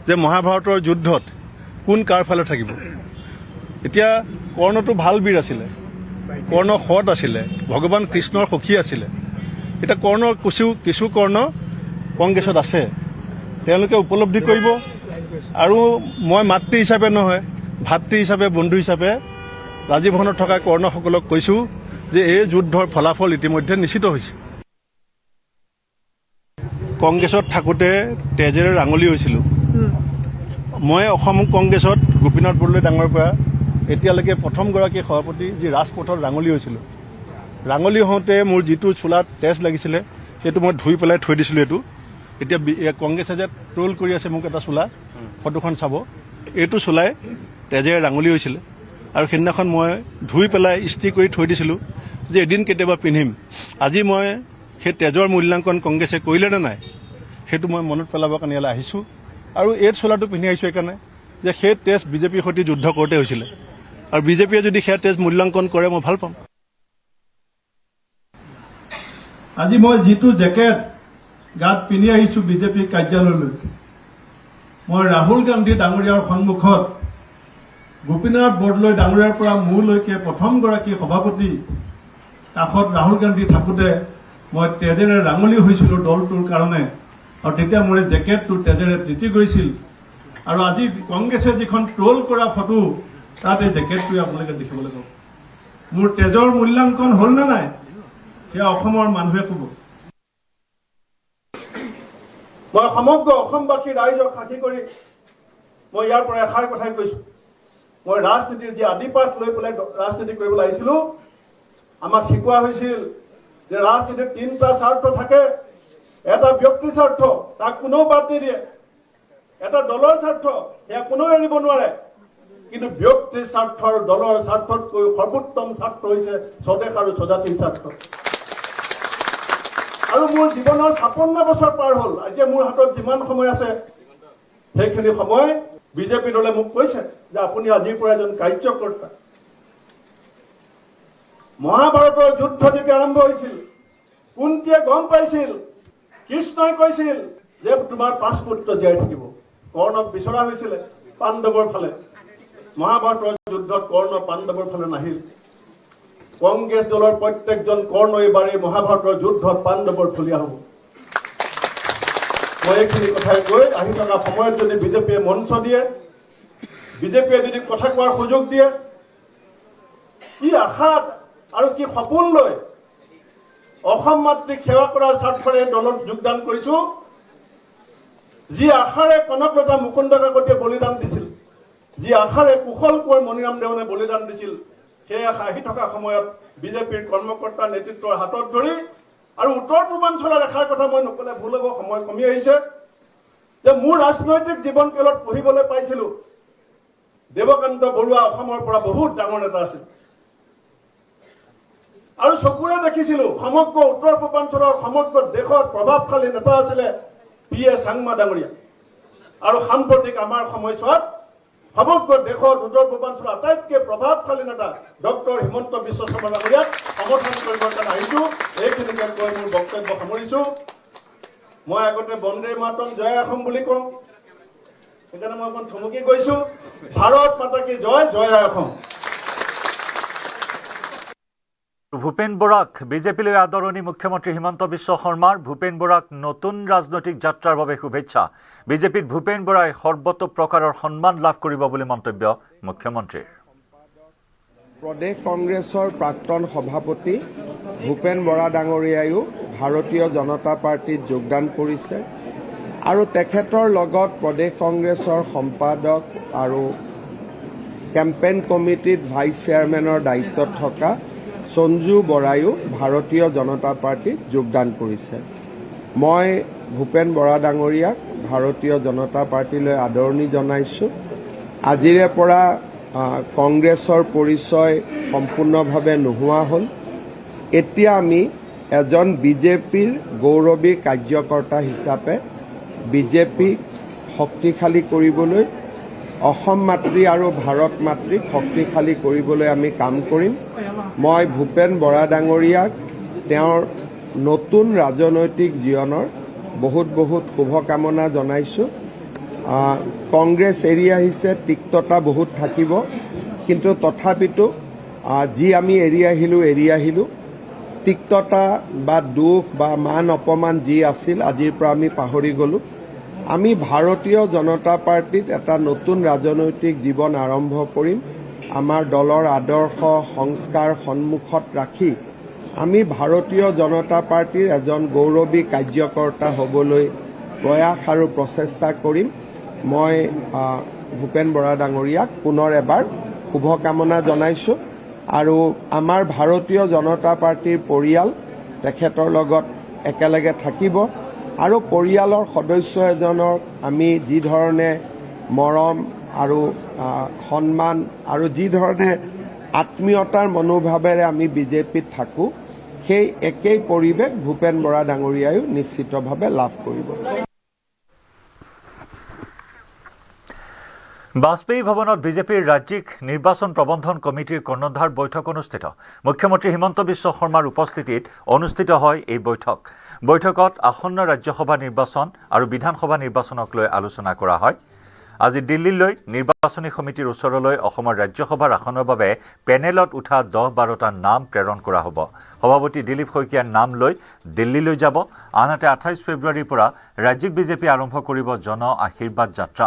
যে মহাভাৰতৰ যুদ্ধত কোন কাৰ ফালে থাকিব। এতিয়া কৰ্ণটো ভাল বীৰ আছিলে, কৰ্ণ সৎ আছিলে, ভগৱান কৃষ্ণৰ সখী আছিলে। এতিয়া কৰ্ণৰ কিছু কৰ্ণ কংগ্ৰেছত আছে, তেওঁলোকে উপলব্ধি কৰিব। আৰু মই মাতৃ হিচাপে নহয়, ভাতৃ হিচাপে, বন্ধু হিচাপে ৰাজীৱ ভৱনত থকা কৰ্ণসকলক কৈছোঁ যে এই যুদ্ধৰ ফলাফল ইতিমধ্যে নিশ্চিত হৈছে। কংগ্ৰেছত থাকোঁতে তেজেৰে ৰাঙলী হৈছিলোঁ। মই অসম কংগ্ৰেছত গোপীনাথ বৰদলৈ ডাঙৰ পৰা এতিয়ালৈকে প্ৰথমগৰাকী সভাপতি যি ৰাজপথত ৰাঙলী হৈছিলোঁ। ৰাঙলী হওঁতে মোৰ যিটো চোলাত তেজ লাগিছিলে সেইটো মই ধুই পেলাই থৈ দিছিলোঁ। এতিয়া কংগ্ৰেছে যে ট্ৰল কৰি আছে মোক এটা চোলা, ফটোখন চাব, এইটো চোলাই তেজেৰে ৰাঙলী হৈছিলে। আৰু সেইদিনাখন মই ধুই পেলাই ইস্ত্ৰি কৰি থৈ দিছিলোঁ যে এদিন কেতিয়াবা পিন্ধিম। আজি মই সেই তেজৰ মূল্যাংকন কংগ্ৰেছে কৰিলে নে নাই সেইটো মই মনত পেলাবৰ কাৰণে ইয়ালৈ আহিছোঁ। আৰু এই চোলাটো পিন্ধি আহিছোঁ সেইকাৰণে যে সেই তেজ বিজেপিৰ সৈতে যুদ্ধ কৰোঁতে হৈছিলে। আৰু বিজেপিয়ে যদি সেয়া তেজ মূল্যাংকন কৰে মই ভাল পাম। আজি মই যিটো জেকেট গাত পিন্ধি আহিছোঁ বিজেপি কাৰ্যালয়লৈ, মই ৰাহুল গান্ধী ডাঙৰীয়াৰ সন্মুখত গোপীনাথ বৰদলৈ ডাঙৰীয়াৰ পৰা মোৰলৈকে প্ৰথমগৰাকী সভাপতি কাষত ৰাহুল গান্ধী থাকোঁতে মই তেজেৰে ৰাঙলী হৈছিলোঁ দলটোৰ কাৰণে। আৰু তেতিয়া মোৰ জেকেটটো তেজেৰে তিতি গৈছিল। আৰু আজি কংগ্ৰেছে যিখন ট্ৰল কৰা ফটো তাত এই জেকেটটোৱে আপোনালোকে দেখিবলৈ পাব। মোৰ তেজৰ মূল্যাংকন হ'ল নে নাই সেয়া অসমৰ মানুহে ক'ব। মই সমগ্ৰ অসমবাসী ৰাইজক সাক্ষী কৰি মই ইয়াৰ পৰা এষাৰ কথাই কৈছোঁ। মই ৰাজনীতিৰ যি আদিপাঠ লৈ পেলাই ৰাজনীতি কৰিবলৈ আহিছিলোঁ, আমাক শিকোৱা হৈছিল যে ৰাজনীতিৰ 3টা স্বাৰ্থ থাকে। এটা ব্যক্তি স্বাৰ্থ, তাক কোনেও বাদ নিদিয়ে। এটা দলৰ স্বাৰ্থ, সেয়া কোনেও এৰিব নোৱাৰে। কিন্তু ব্যক্তিৰ স্বাৰ্থ আৰু দলৰ স্বাৰ্থতকৈ সৰ্বোত্তম স্বাৰ্থ হৈছে স্বদেশ আৰু স্বজাতিৰ স্বাৰ্থ। আৰু মোৰ জীৱনৰ 56 বছৰ পাৰ হ'ল। আজি মোৰ হাতত যিমান সময় আছে সেইখিনি সময় বিজেপি দলে মোক কৈছে যে আপুনি আজিৰ পৰা এজন কাৰ্যকৰ্তা। মহাভাৰতৰ যুদ্ধ যেতিয়া আৰম্ভ হৈছিল, কুন্তীয়ে গম পাইছিল, কৃষ্ণই কৈছিল যে তোমাৰ 5 পুত্ৰ জীয়াই থাকিব। কৰ্ণক বিচৰা হৈছিলে পাণ্ডৱৰ ফালে। মহাভাৰতৰ যুদ্ধত কৰ্ণ পাণ্ডৱৰ ফালে নাহিল। কংগ্ৰেছ দলৰ প্ৰত্যেকজন কৰ্ণ এইবাৰ এই মহাভাৰতৰ যুদ্ধত পাণ্ডৱৰ ফলীয়া হ'ব। মই এইখিনি কথাই কৈ আহি থকা সময়ত যদি বিজেপিয়ে মঞ্চ দিয়ে, বিজেপিয়ে যদি কথা কোৱাৰ সুযোগ দিয়ে, কি আশাত আৰু কি সপোন লৈ অসম মাতৃক সেৱা কৰাৰ স্বাৰ্থৰে দলত যোগদান কৰিছোঁ, যি আশাৰে কনকলতা মুকুন্দ কাকতিয়ে বলিদান দিছিল, যি আশাৰে কুশল কোঁৱৰ মণিৰাম দেৱানে বলিদান দিছিল, সেই আশা আহি থকা সময়ত বিজেপিৰ কৰ্মকৰ্তা নেতৃত্বৰ হাতত ধৰি আৰু উত্তৰ পূৰ্বাঞ্চলৰ এষাৰ কথা মই নকলে ভুল হ'ব, সময় কমি আহিছে, যে মোৰ ৰাজনৈতিক জীৱন কালত পঢ়িবলৈ পাইছিলোঁ দেৱকান্ত বৰুৱা অসমৰ পৰা বহুত ডাঙৰ নেতা আছিল। আৰু চকুৰে দেখিছিলোঁ সমগ্ৰ উত্তৰ পূৰ্বাঞ্চলৰ সমগ্ৰ দেশত প্ৰভাৱশালী নেতা আছিলে পি এ চাংমা ডাঙৰীয়া। আৰু সাম্প্ৰতিক আমাৰ সময়ছোৱাত সমগ্ৰ দেশৰ উত্তৰ পূৰ্বাঞ্চলৰ আটাইতকৈ প্ৰভাৱশালী নেতা ডক্টৰ হিমন্ত বিশ্ব শৰ্মা ডাঙৰীয়াক সমৰ্থন কৰিবৰ কাৰণে আহিছোঁ। এইখিনিকে কৈ মোৰ বক্তব্য সামৰিছোঁ। মই আগতে বন্দে মাতৰম জয় অসম বুলি কওঁ, সেইকাৰণে মই অকণ থমকি গৈছোঁ। ভাৰত মাতা কি জয়, জয় অসম। ভূপেন বৰাক বিজেপিলৈ আদৰণি মুখ্যমন্ত্ৰী হিমন্ত বিশ্ব শৰ্মাৰ। ভূপেন বৰাক নতুন ৰাজনৈতিক যাত্ৰাৰ বাবে শুভেচ্ছা। বিজেপিত ভূপেন বৰাই সৰ্বতো প্ৰকাৰৰ সন্মান লাভ কৰিব বুলি মন্তব্য মুখ্যমন্ত্ৰীৰ। প্ৰদেশ কংগ্ৰেছৰ প্ৰাক্তন সভাপতি ভূপেন বৰা ডাঙৰীয়ায়ো ভাৰতীয় জনতা পাৰ্টিত যোগদান কৰিছে আৰু তেখেতৰ লগত প্ৰদেশ কংগ্ৰেছৰ সম্পাদক আৰু কেম্পেইন কমিটিত ভাইচ চেয়াৰমেনৰ দায়িত্বত থকা সঞ্জু বৰায়ো ভাৰতীয় জনতা পাৰ্টিত যোগদান কৰিছে। মই ভূপেন বৰা ডাঙৰীয়াক ভাৰতীয় জনতা পাৰ্টিলৈ আদৰণি জনাইছোঁ। আজিৰে পৰা কংগ্ৰেছৰ পৰিচয় সম্পূৰ্ণভাৱে নোহোৱা হ'ল। এতিয়া আমি এজন বিজেপিৰ গৌৰৱী কাৰ্যকৰ্তা হিচাপে বিজেপিক শক্তিশালী কৰিবলৈ, অসম মাতৃ আৰু ভাৰত মাতৃক শক্তিশালী কৰিবলৈ আমি কাম কৰিম। মই ভূপেন বৰা ডাঙৰীয়াক তেওঁৰ নতুন ৰাজনৈতিক জীৱনৰ বহুত বহুত শুভকামনা জনাইছোঁ। কংগ্ৰেছ এৰি আহিছে, তিক্ততা বহুত থাকিব, কিন্তু তথাপিতো যি আমি এৰি আহিলোঁ তিক্ততা বা দুখ বা মান অপমান যি আছিল আজিৰ পৰা আমি পাহৰি গ'লোঁ। আমি ভাৰতীয় জনতা পাৰ্টিত এটা নতুন ৰাজনৈতিক জীৱন আৰম্ভ কৰিম। আমাৰ দলৰ আদৰ্শ সংস্কাৰ সন্মুখত ৰাখি আমি ভাৰতীয় জনতা পাৰ্টিৰ এজন গৌৰৱী কাৰ্যকৰ্তা হ'বলৈ প্ৰয়াস আৰু প্ৰচেষ্টা কৰিম। মই ভূপেন বৰা ডাঙৰীয়াক পুনৰ এবাৰ শুভকামনা জনাইছোঁ আৰু আমাৰ ভাৰতীয় জনতা পাৰ্টিৰ পৰিয়াল তেখেতৰ লগত একেলগে থাকিব আৰু পৰিয়ালৰ সদস্য এজনক আমি যি ধৰণে মৰম আৰু সন্মান আৰু যি ধৰণে আত্মীয়তাৰ মনোভাৱেৰে আমি বিজেপিত থাকোঁ, সেই একেই পৰিৱেশ ভূপেন বৰা ডাঙৰীয়ায়ো নিশ্চিতভাৱে লাভ কৰিব। বাজপেয়ী ভৱনত বিজেপিৰ ৰাজ্যিক নিৰ্বাচন প্ৰবন্ধন কমিটিৰ কৰ্ণধাৰ বৈঠক অনুষ্ঠিত। মুখ্যমন্ত্ৰী হিমন্ত বিশ্ব শৰ্মাৰ উপস্থিতিত অনুষ্ঠিত হয় এই বৈঠক। বৈঠকত আসন্ন ৰাজ্যসভা নিৰ্বাচন আৰু বিধানসভা নিৰ্বাচনক লৈ আলোচনা কৰা হয়। আজি দিল্লীলৈ নিৰ্বাচনী সমিতিৰ ওচৰলৈ অসমৰ ৰাজ্যসভাৰ আসনৰ বাবে পেনেলত উঠা 10-12টা নাম প্ৰেৰণ কৰা হ'ব। সভাপতি দিলীপ শইকীয়াৰ নাম লৈ দিল্লীলৈ যাব। আনহাতে 28 ফেব্ৰুৱাৰীৰ পৰা ৰাজ্যিক বিজেপি আৰম্ভ কৰিব জন আশীৰ্বাদ যাত্ৰা।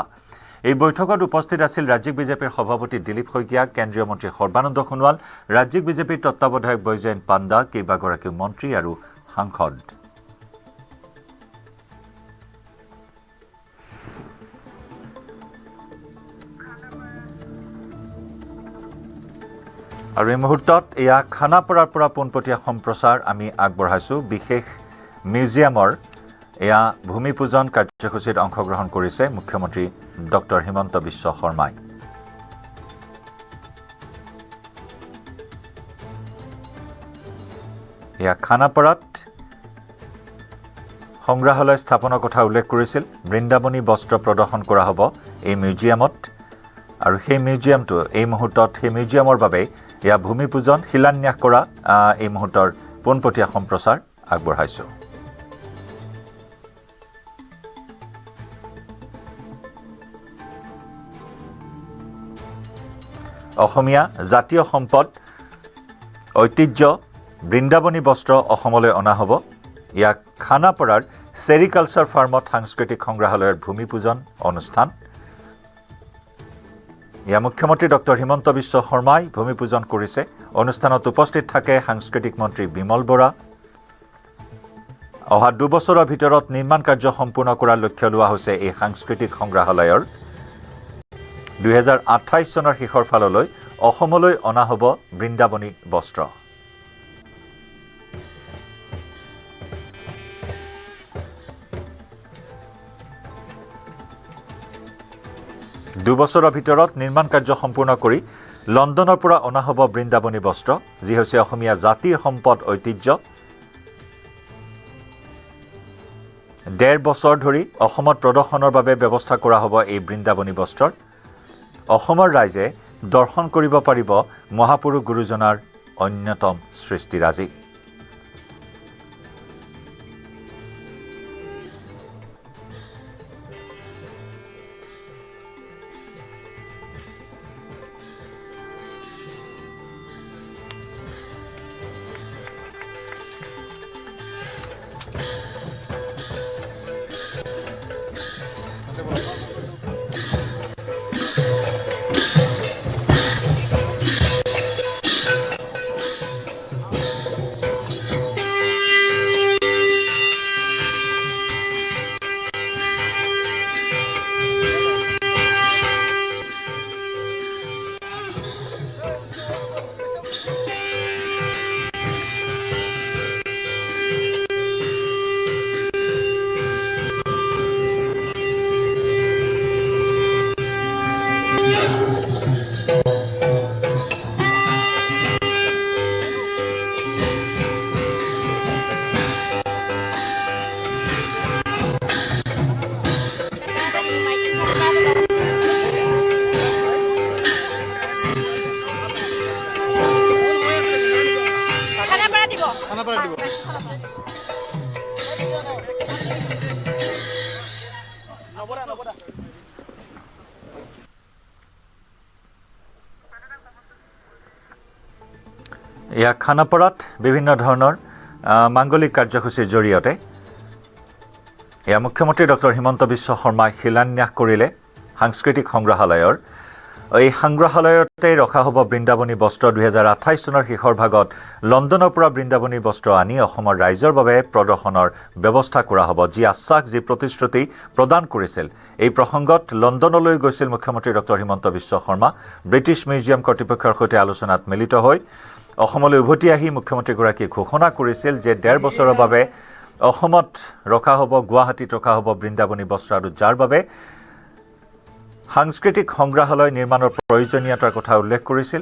এই বৈঠকত উপস্থিত আছিল ৰাজ্যিক বিজেপিৰ সভাপতি দিলীপ শইকীয়া, কেন্দ্ৰীয় মন্ত্ৰী সৰ্বানন্দ সোণোৱাল, ৰাজ্যিক বিজেপিৰ তত্ত্বাৱধায়ক বৈজয়ন্ত পাণ্ডা, কেইবাগৰাকীও মন্ত্ৰী আৰু সাংসদ। আৰু এই মুহূৰ্তত এয়া খানাপাৰাৰ পৰা পোনপটীয়া সম্প্ৰচাৰ আমি আগবঢ়াইছোঁ। বিশেষ মিউজিয়ামৰ এয়া ভূমি পূজন কাৰ্যসূচীত অংশগ্ৰহণ কৰিছে মুখ্যমন্ত্ৰী ডক্টৰ হিমন্ত বিশ্ব শৰ্মাই। এয়া খানাপাৰাত সংগ্ৰহালয় স্থাপনৰ কথা উল্লেখ কৰিছিল। বৃন্দাবনী বস্ত্ৰ প্ৰদৰ্শন কৰা হ'ব এই মিউজিয়ামত আৰু সেই মিউজিয়ামটো এই মুহূৰ্তত সেই মিউজিয়ামৰ বাবে এয়া ভূমি পূজন শিলান্যাস কৰা এই মুহূৰ্তৰ পোনপটীয়া সম্প্ৰচাৰ আগবঢ়াইছোঁ। অসমীয়া জাতীয় সম্পদ ঐতিহ্য বৃন্দাবনী বস্ত্ৰ অসমলৈ অনা হ'ব। ইয়াক খানাপাৰাৰ চেৰিকালচাৰ ফাৰ্মত সাংস্কৃতিক সংগ্ৰহালয়ৰ ভূমি পূজন অনুষ্ঠান। এয়া মুখ্যমন্ত্ৰী ডক্টৰ হিমন্ত বিশ্ব শৰ্মাই ভূমি পূজন কৰিছে। অনুষ্ঠানত উপস্থিত থাকে সাংস্কৃতিক মন্ত্ৰী বিমল বৰা। অহা 2 বছৰৰ ভিতৰত নিৰ্মাণ কাৰ্য সম্পূৰ্ণ কৰাৰ লক্ষ্য লোৱা হৈছে এই সাংস্কৃতিক সংগ্ৰহালয়ৰ। 2028 চনৰ শেষৰ ফাললৈ অসমলৈ অনা হ'ব বৃন্দাবনী বস্ত্ৰ। দুবছৰৰ ভিতৰত নিৰ্মাণ কাৰ্য সম্পূৰ্ণ কৰি লণ্ডনৰ পৰা অনা হ'ব বৃন্দাবনী বস্ত্ৰ, যি হৈছে অসমীয়া জাতিৰ সম্পদ ঐতিহ্য। 1.5 বছৰ ধৰি অসমত প্ৰদৰ্শনৰ বাবে ব্যৱস্থা কৰা হ'ব এই বৃন্দাবনী বস্ত্ৰৰ। অসমৰ ৰাইজে দৰ্শন কৰিব পাৰিব মহাপুৰুষ গুৰুজনাৰ অন্যতম সৃষ্টিৰাজি। ইয়া খানাপাৰাত বিভিন্ন ধৰণৰ মাংগলিক কাৰ্যসূচীৰ জৰিয়তে ইয়া মুখ্যমন্ত্ৰী ডক্টৰ হিমন্ত বিশ্ব শৰ্মাই শিলান্যাস কৰিলে সাংস্কৃতিক সংগ্ৰহালয়ৰ। এই সংগ্ৰহালয়তে ৰখা হ'ব বৃন্দাবনী বস্ত্ৰ। 2028 চনৰ শেষৰ ভাগত লণ্ডনৰ পৰা বৃন্দাবনী বস্ত্ৰ আনি অসমৰ ৰাইজৰ বাবে প্ৰদৰ্শনৰ ব্যৱস্থা কৰা হ'ব। যি আশ্বাস, যি প্ৰতিশ্ৰুতি প্ৰদান কৰিছিল, এই প্ৰসংগত লণ্ডনলৈ গৈছিল মুখ্যমন্ত্ৰী doctor Himanta Biswa Sarma. British museum কৰ্তৃপক্ষৰ সৈতে আলোচনাত মিলিত হৈ অসমলৈ উভতি আহি মুখ্যমন্ত্ৰীগৰাকীয়ে ঘোষণা কৰিছিল যে 1.5 বছৰৰ বাবে অসমত ৰখা হ'ব, গুৱাহাটীত ৰখা হ'ব বৃন্দাবনী বস্ত্ৰ, আৰু যাৰ বাবে সাংস্কৃতিক সংগ্ৰহালয় নিৰ্মাণৰ প্ৰয়োজনীয়তাৰ কথা উল্লেখ কৰিছিল।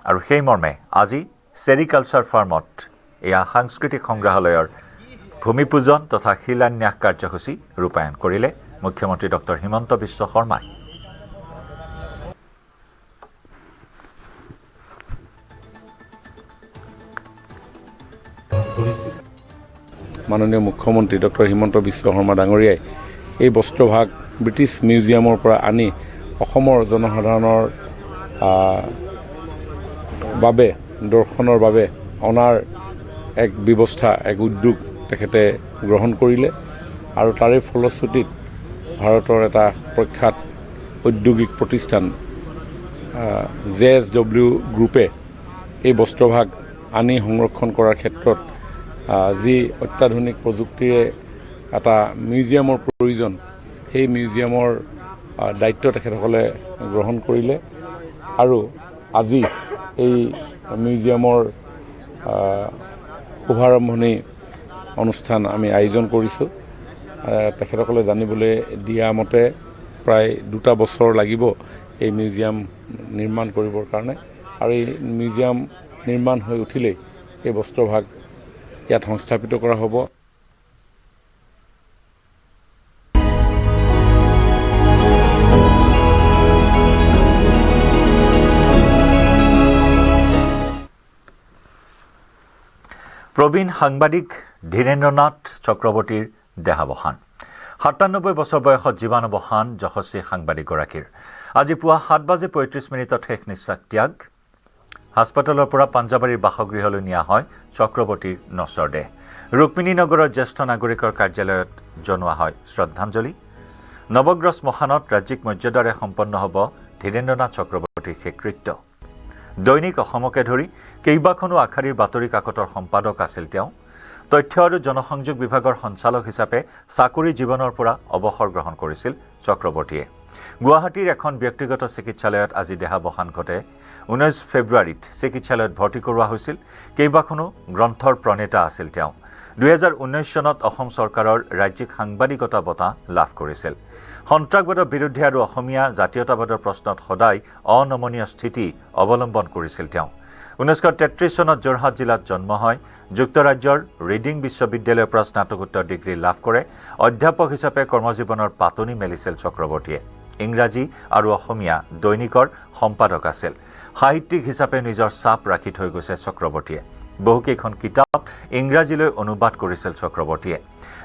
আৰু সেই মৰ্মে আজি চেৰিকালচাৰ ফাৰ্মত এয়া সাংস্কৃতিক সংগ্ৰহালয়ৰ ভূমিপূজন তথা শিলান্যাস কাৰ্যসূচী ৰূপায়ণ কৰিলে মুখ্যমন্ত্ৰী ডক্টৰ হিমন্ত বিশ্ব শৰ্মাই। মাননীয় মুখ্যমন্ত্ৰী ডক্টৰ হিমন্ত বিশ্ব শৰ্মা ডাঙৰীয়াই এই বস্ত্ৰভাগ ব্ৰিটিছ মিউজিয়ামৰ পৰা আনি অসমৰ জনসাধাৰণৰ বাবে দৰ্শনৰ বাবে অনাৰ এক ব্যৱস্থা, এক উদ্যোগ তেখেতে গ্ৰহণ কৰিলে। আৰু তাৰে ফলশ্ৰুতিত ভাৰতৰ এটা প্ৰখ্যাত ঔদ্যোগিক প্ৰতিষ্ঠান JSW গ্ৰুপে এই বস্ত্ৰভাগ আনি সংৰক্ষণ কৰাৰ ক্ষেত্ৰত যি অত্যাধুনিক প্ৰযুক্তিৰে এটা মিউজিয়ামৰ প্ৰয়োজন, সেই মিউজিয়ামৰ দায়িত্ব তেখেতসকলে গ্ৰহণ কৰিলে। আৰু আজি এই মিউজিয়ামৰ শুভাৰম্ভণি অনুষ্ঠান আমি আয়োজন কৰিছোঁ। তেখেতসকলে জানিবলৈ দিয়া মতে প্ৰায় 2 বছৰ লাগিব এই মিউজিয়াম নিৰ্মাণ কৰিবৰ কাৰণে। আৰু এই মিউজিয়াম নিৰ্মাণ হৈ উঠিলেই এই বস্ত্ৰভাগ ইয়াত সংস্থাপিত কৰা হ'ব। প্ৰবীণ সাংবাদিক ধীৰেন্দ্ৰনাথ চক্ৰৱৰ্তীৰ দেহাৱসান। 97 বছৰ বয়সত জীৱাৱসান যশস্বী সাংবাদিকগৰাকীৰ। আজি পুৱা 7:35 শেষ নিশ্বাস ত্যাগ। হাস্পতালৰ পৰা পাঞ্জাবাৰীৰ বাসগৃহলৈ নিয়া হয় চক্ৰৱৰ্তীৰ নশ্বৰ দেহ। ৰুক্মিণী নগৰৰ জ্যেষ্ঠ নাগৰিকৰ কাৰ্যালয়ত জনোৱা হয় শ্ৰদ্ধাঞ্জলি। নৱগ্ৰহ শ্মশানত ৰাজ্যিক মৰ্যাদাৰে সম্পন্ন হ'ব ধীৰেন্দ্ৰনাথ চক্ৰৱৰ্তীৰ শেষকৃত্য। দৈনিক অসমকে ধৰি কেইবাখনো আগশাৰীৰ বাতৰি কাকতৰ সম্পাদক আছিল তেওঁ। তথ্য আৰু জনসংযোগ বিভাগৰ সঞ্চালক হিচাপে চাকৰি জীৱনৰ পৰা অৱসৰ গ্ৰহণ কৰিছিল চক্ৰৱৰ্তীয়ে। গুৱাহাটীৰ এখন ব্যক্তিগত চিকিৎসালয়ত আজি দেহাৱসান ঘটে। 19 ফেব্ৰুৱাৰীত চিকিৎসালয়ত ভৰ্তি কৰোৱা হৈছিল। কেইবাখনো গ্ৰন্থৰ প্ৰণেতা আছিল তেওঁ। 2019 চনত অসম চৰকাৰৰ ৰাজ্যিক সাংবাদিকতা বঁটা লাভ কৰিছিল। সন্ত্ৰাসবাদৰ বিৰুদ্ধে আৰু অসমীয়া জাতীয়তাবাদৰ প্ৰশ্নত সদায় অনমনীয় স্থিতি অৱলম্বন কৰিছিল তেওঁ। 1933 চনত যোৰহাট জিলাত জন্ম হয়। যুক্তৰাজ্যৰ ৰিডিং বিশ্ববিদ্যালয়ৰ পৰা স্নাতকোত্তৰ ডিগ্ৰী লাভ কৰে। অধ্যাপক হিচাপে কৰ্মজীৱনৰ পাতনি মেলিছিল চক্ৰৱৰ্তীয়ে। ইংৰাজী আৰু অসমীয়া দৈনিকৰ সম্পাদক আছিল সাহিত্যিক হিচাপে নিজৰ ছাপ ৰাখি থৈ গৈছে চক্ৰৱৰ্তীয়ে বহুকেইখন কিতাপ ইংৰাজীলৈ অনুবাদ কৰিছিল চক্ৰৱৰ্তীয়ে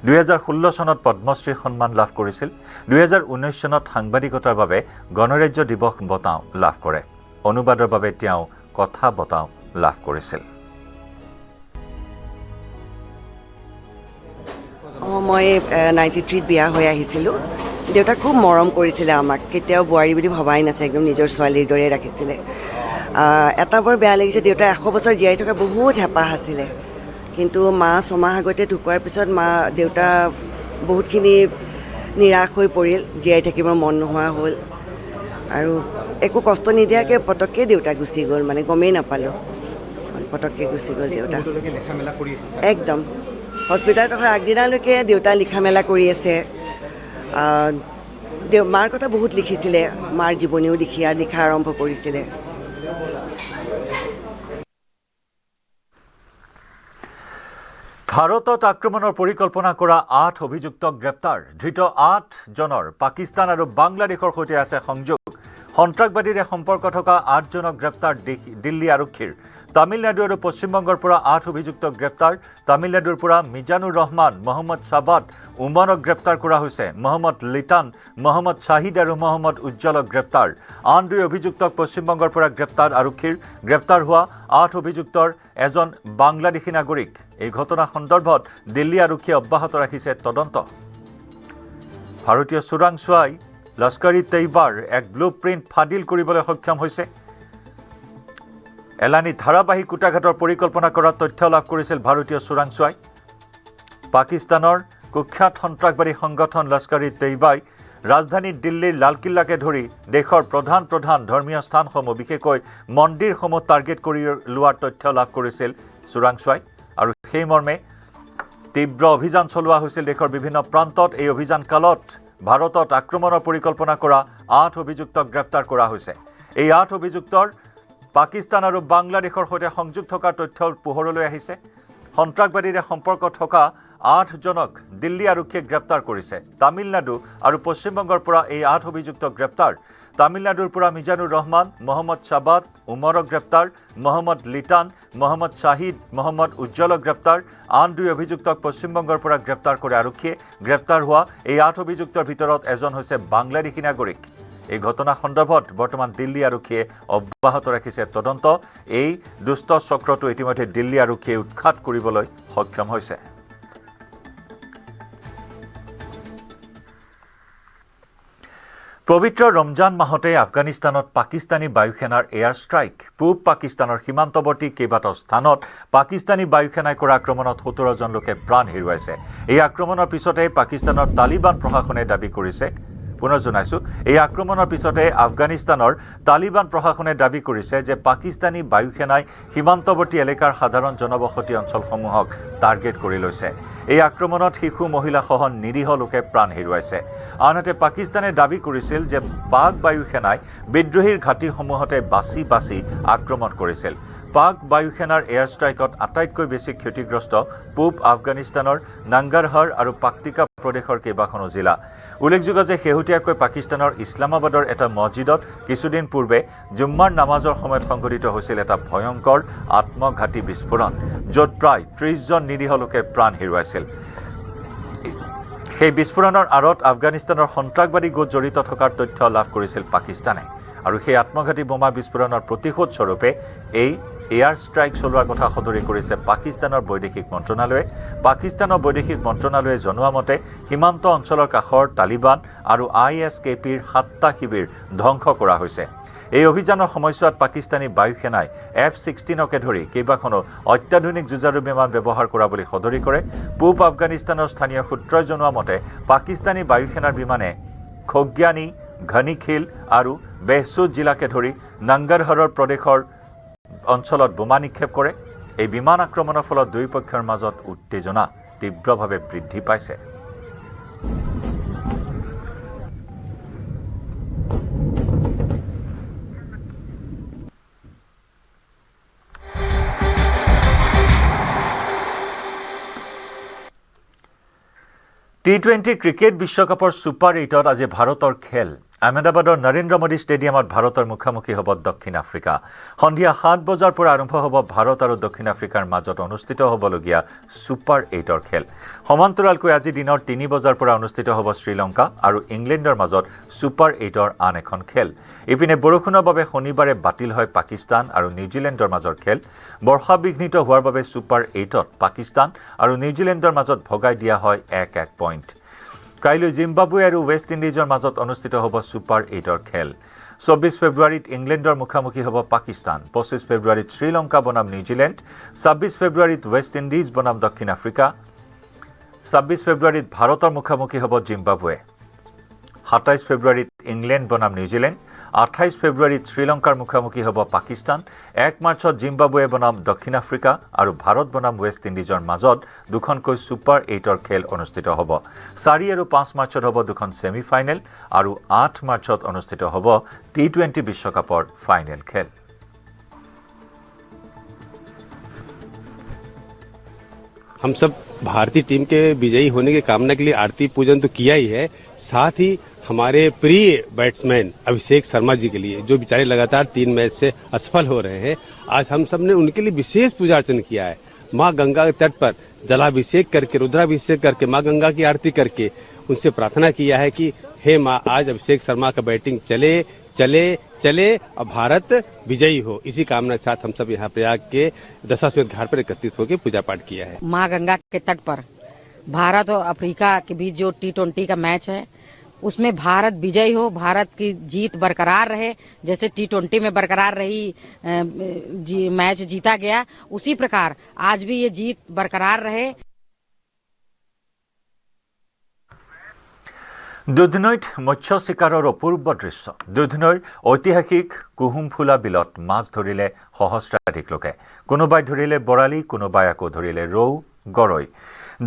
2016 চনত পদ্মশ্ৰী সন্মান লাভ কৰিছিল 2019 চনত সাংবাদিকতাৰ বাবে গণৰাজ্য দিৱস বঁটাও লাভ কৰে অনুবাদৰ বাবে তেওঁ কথা বঁটাও লাভ কৰিছিল মই 93 বিয়া হৈ আহিছিলোঁ দেউতা খুব মৰম কৰিছিলে আমাক কেতিয়াও বোৱাৰী বুলি ভবাই নাছিল একদম নিজৰ ছোৱালীৰ দৰে ৰাখিছিলে এটা বৰ বেয়া লাগিছে দেউতা 100 বছৰ জীয়াই থকা বহুত হেঁপাহ আছিলে কিন্তু মা ছমাহ আগতে ঢুকোৱাৰ পিছত দেউতা বহুতখিনি নিৰাশ হৈ পৰিল জীয়াই থাকিবৰ মন নোহোৱা হ'ল আৰু একো কষ্ট নিদিয়াকৈ পটককৈ দেউতা গুচি গ'ল মানে গমেই নাপালোঁ পটককৈ গুচি গ'ল দেউতা একদম হস্পিটেলত অহাৰ আগদিনালৈকে দেউতা লিখা মেলা কৰি আছে মাৰ কথা বহুত লিখিছিলে মাৰ জীৱনীও লিখা আৰম্ভ কৰিছিলে ভাৰতত আক্ৰমণৰ পৰিকল্পনা কৰা 8 অভিযুক্তক গ্ৰেপ্তাৰ ধৃত 8 জনৰ পাকিস্তান আৰু বাংলাদেশৰ সৈতে আছে সংযোগ সন্ত্ৰাসবাদীৰে সম্পৰ্ক থকা 8 জনক গ্ৰেপ্তাৰ দিল্লী আৰক্ষীৰ তামিলনাডু আৰু পশ্চিমবংগৰ পৰা 8 অভিযুক্তক গ্ৰেপ্তাৰ তামিলনাডুৰ পৰা মিজানুৰ ৰহমান মহম্মদ সাবাদ উমৰক গ্ৰেপ্তাৰ কৰা হৈছে মহম্মদ লিটান মহম্মদ শাহিদ আৰু মহম্মদ উজ্জ্বলক গ্ৰেপ্তাৰ আন 2 অভিযুক্তক পশ্চিমবংগৰ পৰা গ্ৰেপ্তাৰ আৰক্ষীৰ গ্ৰেপ্তাৰ হোৱা 8 অভিযুক্তৰ এজন বাংলাদেশী নাগৰিক এই ঘটনা সন্দৰ্ভত দিল্লী আৰক্ষীয়ে অব্যাহত ৰাখিছে তদন্ত ভাৰতীয় চোৰাংচোৱাই লস্কৰী তৈবাৰ এক ব্লুপ্ৰিণ্ট ফাদিল কৰিবলৈ সক্ষম হৈছে এলানি ধাৰাবাহিক কুটাঘাটৰ পৰিকল্পনা কৰাৰ তথ্য লাভ কৰিছিল ভাৰতীয় চোৰাংচোৱাই পাকিস্তানৰ কুখ্যাত সন্ত্ৰাসবাদী সংগঠন লস্কৰী তৈবাই ৰাজধানী দিল্লীৰ লালকিল্লাকে ধৰি দেশৰ প্ৰধান ধৰ্মীয় স্থানসমূহ বিশেষকৈ মন্দিৰসমূহ টাৰ্গেট কৰি লোৱাৰ তথ্য লাভ কৰিছিল চোৰাংচোৱাই আৰু সেই মৰ্মে তীব্ৰ অভিযান চলোৱা হৈছিল দেশৰ বিভিন্ন প্ৰান্তত এই অভিযান কালত ভাৰতত আক্ৰমণৰ পৰিকল্পনা কৰা 8 অভিযুক্তক গ্ৰেপ্তাৰ কৰা হৈছে এই 8 অভিযুক্তৰ পাকিস্তান আৰু বাংলাদেশৰ সৈতে সংযোগ থকাৰ তথ্য পোহৰলৈ আহিছে সন্ত্ৰাসবাদীৰে সম্পৰ্ক থকা 8 জনক দিল্লী আৰক্ষীয়ে গ্ৰেপ্তাৰ কৰিছে তামিলনাডু আৰু পশ্চিমবংগৰ পৰা এই 8 অভিযুক্ত গ্ৰেপ্তাৰ তামিলনাডুৰ পৰা মিজানুৰ ৰহমান মহম্মদ সাবাদ উমৰক গ্ৰেপ্তাৰ মহম্মদ লিটান মহম্মদ শাহিদ মহম্মদ উজ্জ্বলক গ্ৰেপ্তাৰ আন 2 অভিযুক্তক পশ্চিমবংগৰ পৰা গ্ৰেপ্তাৰ কৰে আৰক্ষীয়ে গ্ৰেপ্তাৰ হোৱা এই 8 অভিযুক্তৰ ভিতৰত এজন হৈছে বাংলাদেশী নাগৰিক এই ঘটনা সন্দৰ্ভত বৰ্তমান দিল্লী আৰক্ষীয়ে অব্যাহত ৰাখিছে তদন্ত এই দুষ্ট চক্ৰটো ইতিমধ্যে দিল্লী আৰক্ষীয়ে উৎখাত কৰিবলৈ সক্ষম হৈছে পবিত্ৰ ৰমজান মাহতে আফগানিস্তানত পাকিস্তানী বায়ুসেনাৰ এয়াৰ ষ্ট্ৰাইক পূব পাকিস্তানৰ সীমান্তৱৰ্তী কেইবাটাও স্থানত পাকিস্তানী বায়ুসেনাই কৰা আক্ৰমণত 17 জন লোকে প্ৰাণ হেৰুৱাইছে এই আক্ৰমণৰ পিছতে পাকিস্তানৰ তালিবান প্ৰশাসনে দাবী কৰিছে পুনৰ জনাইছো এই আক্ৰমণৰ পিছতে আফগানিস্তানৰ তালিবান প্ৰশাসনে দাবী কৰিছে যে পাকিস্তানী বায়ুসেনাই সীমান্তৱৰ্তী এলেকাৰ সাধাৰণ জনবসতি অঞ্চলসমূহক টাৰ্গেট কৰি লৈছে এই আক্ৰমণত শিশু মহিলা সহ নিৰীহ লোকে প্ৰাণ হেৰুৱাইছে আনহাতে পাকিস্তানে দাবী কৰিছিল যে পাক বায়ুসেনাই বিদ্ৰোহীৰ ঘাটিসমূহতে বাছি আক্ৰমণ কৰিছিল পাক বায়ুসেনাৰ এয়াৰ ষ্ট্ৰাইকত আটাইতকৈ বেছি ক্ষতিগ্ৰস্ত পূব আফগানিস্তানৰ নাংগাৰহাৰ আৰু পাক্টিকা প্ৰদেশৰ কেইবাখনো জিলা উল্লেখযোগ্য যে শেহতীয়াকৈ পাকিস্তানৰ ইছলামাবাদৰ এটা মছজিদত কিছুদিন পূৰ্বে জুম্মাৰ নামাজৰ সময়ত সংঘটিত হৈছিল এটা ভয়ংকৰ আত্মঘাতী বিস্ফোৰণ য'ত প্ৰায় 30 জন নিৰীহ লোকে প্ৰাণ হেৰুৱাইছিল সেই বিস্ফোৰণৰ আঁৰত আফগানিস্তানৰ সন্ত্ৰাসবাদী গোট জড়িত থকাৰ তথ্য লাভ কৰিছিল পাকিস্তানে আৰু সেই আত্মঘাতী বোমা বিস্ফোৰণৰ প্ৰতিশোধ স্বৰূপে এই এয়াৰ ষ্ট্ৰাইক চলোৱাৰ কথা সদৰি কৰিছে পাকিস্তানৰ বৈদেশিক মন্ত্ৰণালয়ে পাকিস্তানৰ বৈদেশিক মন্ত্ৰণালয়ে জনোৱা মতে সীমান্ত অঞ্চলৰ কাষৰ তালিবান আৰু ISKPৰ 7টা শিবিৰ ধ্বংস কৰা হৈছে এই অভিযানৰ সময়ছোৱাত পাকিস্তানী বায়ুসেনাই F-16কে ধৰি কেইবাখনো অত্যাধুনিক যুঁজাৰু বিমান ব্যৱহাৰ কৰা বুলি সদৰি কৰে পূব আফগানিস্তানৰ স্থানীয় সূত্ৰই জনোৱা মতে পাকিস্তানী বায়ুসেনাৰ বিমানে খোগিয়ানী ঘনিখিল আৰু বেহসুদ জিলাকে ধৰি নাংগাৰহাৰৰ প্ৰদেশৰ অঞ্চলত বোমা নিক্ষেপ কৰে এই বিমান আক্ৰমণৰ ফলত দুই পক্ষৰ মাজত উত্তেজনা তীব্ৰভাৱে বৃদ্ধি পাইছে T20 ক্ৰিকেট বিশ্বকাপৰ সুপাৰ 8ত আজি ভাৰতৰ খেল আহমেদাবাদৰ নৰেন্দ্ৰ মোদী ষ্টেডিয়ামত ভাৰতৰ মুখামুখি হ'ব দক্ষিণ আফ্ৰিকা। সন্ধিয়া 7 বজাৰ পৰা আৰম্ভ হ'ব ভাৰত আৰু দক্ষিণ আফ্ৰিকাৰ মাজত অনুষ্ঠিত হ'বলগীয়া ছুপাৰ 8ৰ খেল। সমান্তৰালকৈ আজি দিনৰ 3 বজাৰ পৰা অনুষ্ঠিত হ'ব শ্ৰীলংকা আৰু ইংলেণ্ডৰ মাজত ছুপাৰ 8ৰ আন এখন খেল। ইপিনে বৰষুণৰ বাবে শনিবাৰে বাতিল হয় পাকিস্তান আৰু নিউজিলেণ্ডৰ মাজৰ খেল। বৰ্ষা বিঘ্নিত হোৱাৰ বাবে ছুপাৰ 8ত পাকিস্তান আৰু নিউজিলেণ্ডৰ মাজত ভগাই দিয়া হয় 1-1 পইণ্ট। কাইলৈ জিম্বাবুৱে আৰু ৱেষ্ট ইণ্ডিজৰ মাজত অনুষ্ঠিত হ'ব ছুপাৰ 8ৰ খেল। 24 ফেব্ৰুৱাৰীত ইংলেণ্ডৰ মুখামুখি হ'ব পাকিস্তান, 25 ফেব্ৰুৱাৰীত শ্ৰীলংকা বনাম নিউজিলেণ্ড, 26 ফেব্ৰুৱাৰীত ৱেষ্ট ইণ্ডিজ বনাম দক্ষিণ আফ্ৰিকা, 26 ফেব্ৰুৱাৰীত ভাৰতৰ মুখামুখি হ'ব জিম্বাবুৱে, 27 ফেব্ৰুৱাৰীত ইংলেণ্ড বনাম নিউজিলেণ্ড, 28 ফেব্ৰুৱাৰীত শ্ৰীলংকাৰ মুখামুখি হ'ব পাকিস্তান, 1 মাৰ্চত জিম্বাবুৱে বনাম দক্ষিণ আফ্ৰিকা আৰু ভাৰত বনাম ৱেষ্ট ইণ্ডিজৰ মাজত দুখনকৈ ছুপাৰ 8ৰ খেল অনুষ্ঠিত হ'ব। 4 আৰু 5 মাৰ্চত হ'ব দুখন ছেমি ফাইনেল আৰু 8 মাৰ্চত অনুষ্ঠিত হ'ব T20 বিশ্বকাপৰ ফাইনেল খেল। हम सब भारतीय टीम के विजयी होने की कामना के लिए आरती पूजन तो किया ही है, साथ ही हमारे प्रिय बैट्समैन अभिषेक शर्मा जी के लिए जो बेचारे लगातार 3 मैच से असफल हो रहे हैं, आज हम सब ने उनके लिए विशेष पूजा अर्चन किया है। माँ गंगा के तट पर जलाभिषेक करके, रुद्राभिषेक करके, माँ गंगा की आरती करके उनसे प्रार्थना किया है कि हे माँ, आज अभिषेक शर्मा का बैटिंग चले चले चले और भारत विजयी हो। इसी कामना के साथ हम सब यहाँ प्रयाग के दशाश्वमेध घाट पर एकत्रित होकर पूजा पाठ किया है। माँ गंगा के तट पर भारत और अफ्रीका के बीच जो T20 का मैच है उसमें भारत विजयी हो, भारत की जीत बरकरार रहे। जैसे T20 में बरकरार रही मैच जीता गया, उसी प्रकार आज भी ये जीत बरकरार रहे। দুধনৈত মৎস্য চিকাৰৰ অপূৰ্ব দৃশ্য। দুধনৈৰ ঐতিহাসিক কুহুমফুলা বিলত মাছ ধৰিলে সহস্ৰাধিক লোকে। কোনোবাই ধৰিলে বৰালি, কোনোবাই আকৌ ধৰিলে ৰৌ, গৰৈ।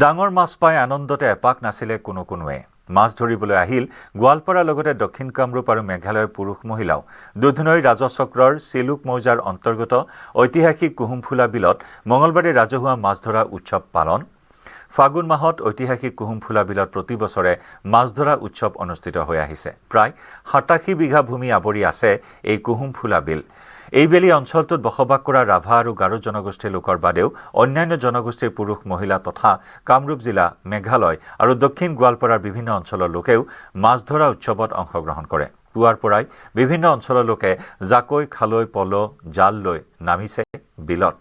ডাঙৰ মাছ পাই আনন্দতে এপাক নাছিলে কোনোৱে। মাছ ধৰিবলৈ আহিল গোৱালপাৰাৰ লগতে দক্ষিণ কামৰূপ আৰু মেঘালয়ৰ পুৰুষ মহিলাও। দুধনৈৰ ৰাজচক্ৰৰ চিলুক মৌজাৰ অন্তৰ্গত ঐতিহাসিক কুহুমফুলা বিলত মঙলবাৰে ৰাজহুৱা মাছ ধৰা উৎসৱ পালন। ফাগুন মাহত ঐতিহাসিক কুহুমফুলা বিলত প্ৰতি বছৰে মাছ ধৰা উৎসৱ অনুষ্ঠিত হৈ আহিছে। প্ৰায় 87 বিঘা ভূমি আৱৰি আছে এই কুহুমফুলা বিল। এই বেলি অঞ্চলটোত বসবাস কৰা ৰাভা আৰু গাৰো জনগোষ্ঠীৰ লোকৰ বাদেও অন্যান্য জনগোষ্ঠীৰ পুৰুষ মহিলা তথা কামৰূপ জিলা, মেঘালয় আৰু দক্ষিণ গোৱালপাৰাৰ বিভিন্ন অঞ্চলৰ লোকেও মাছ ধৰা উৎসৱত অংশগ্ৰহণ কৰে। পুৱাৰ পৰাই বিভিন্ন অঞ্চলৰ লোকে জাকৈ, খালৈ, পল, জাল লৈ নামিছে বিলত।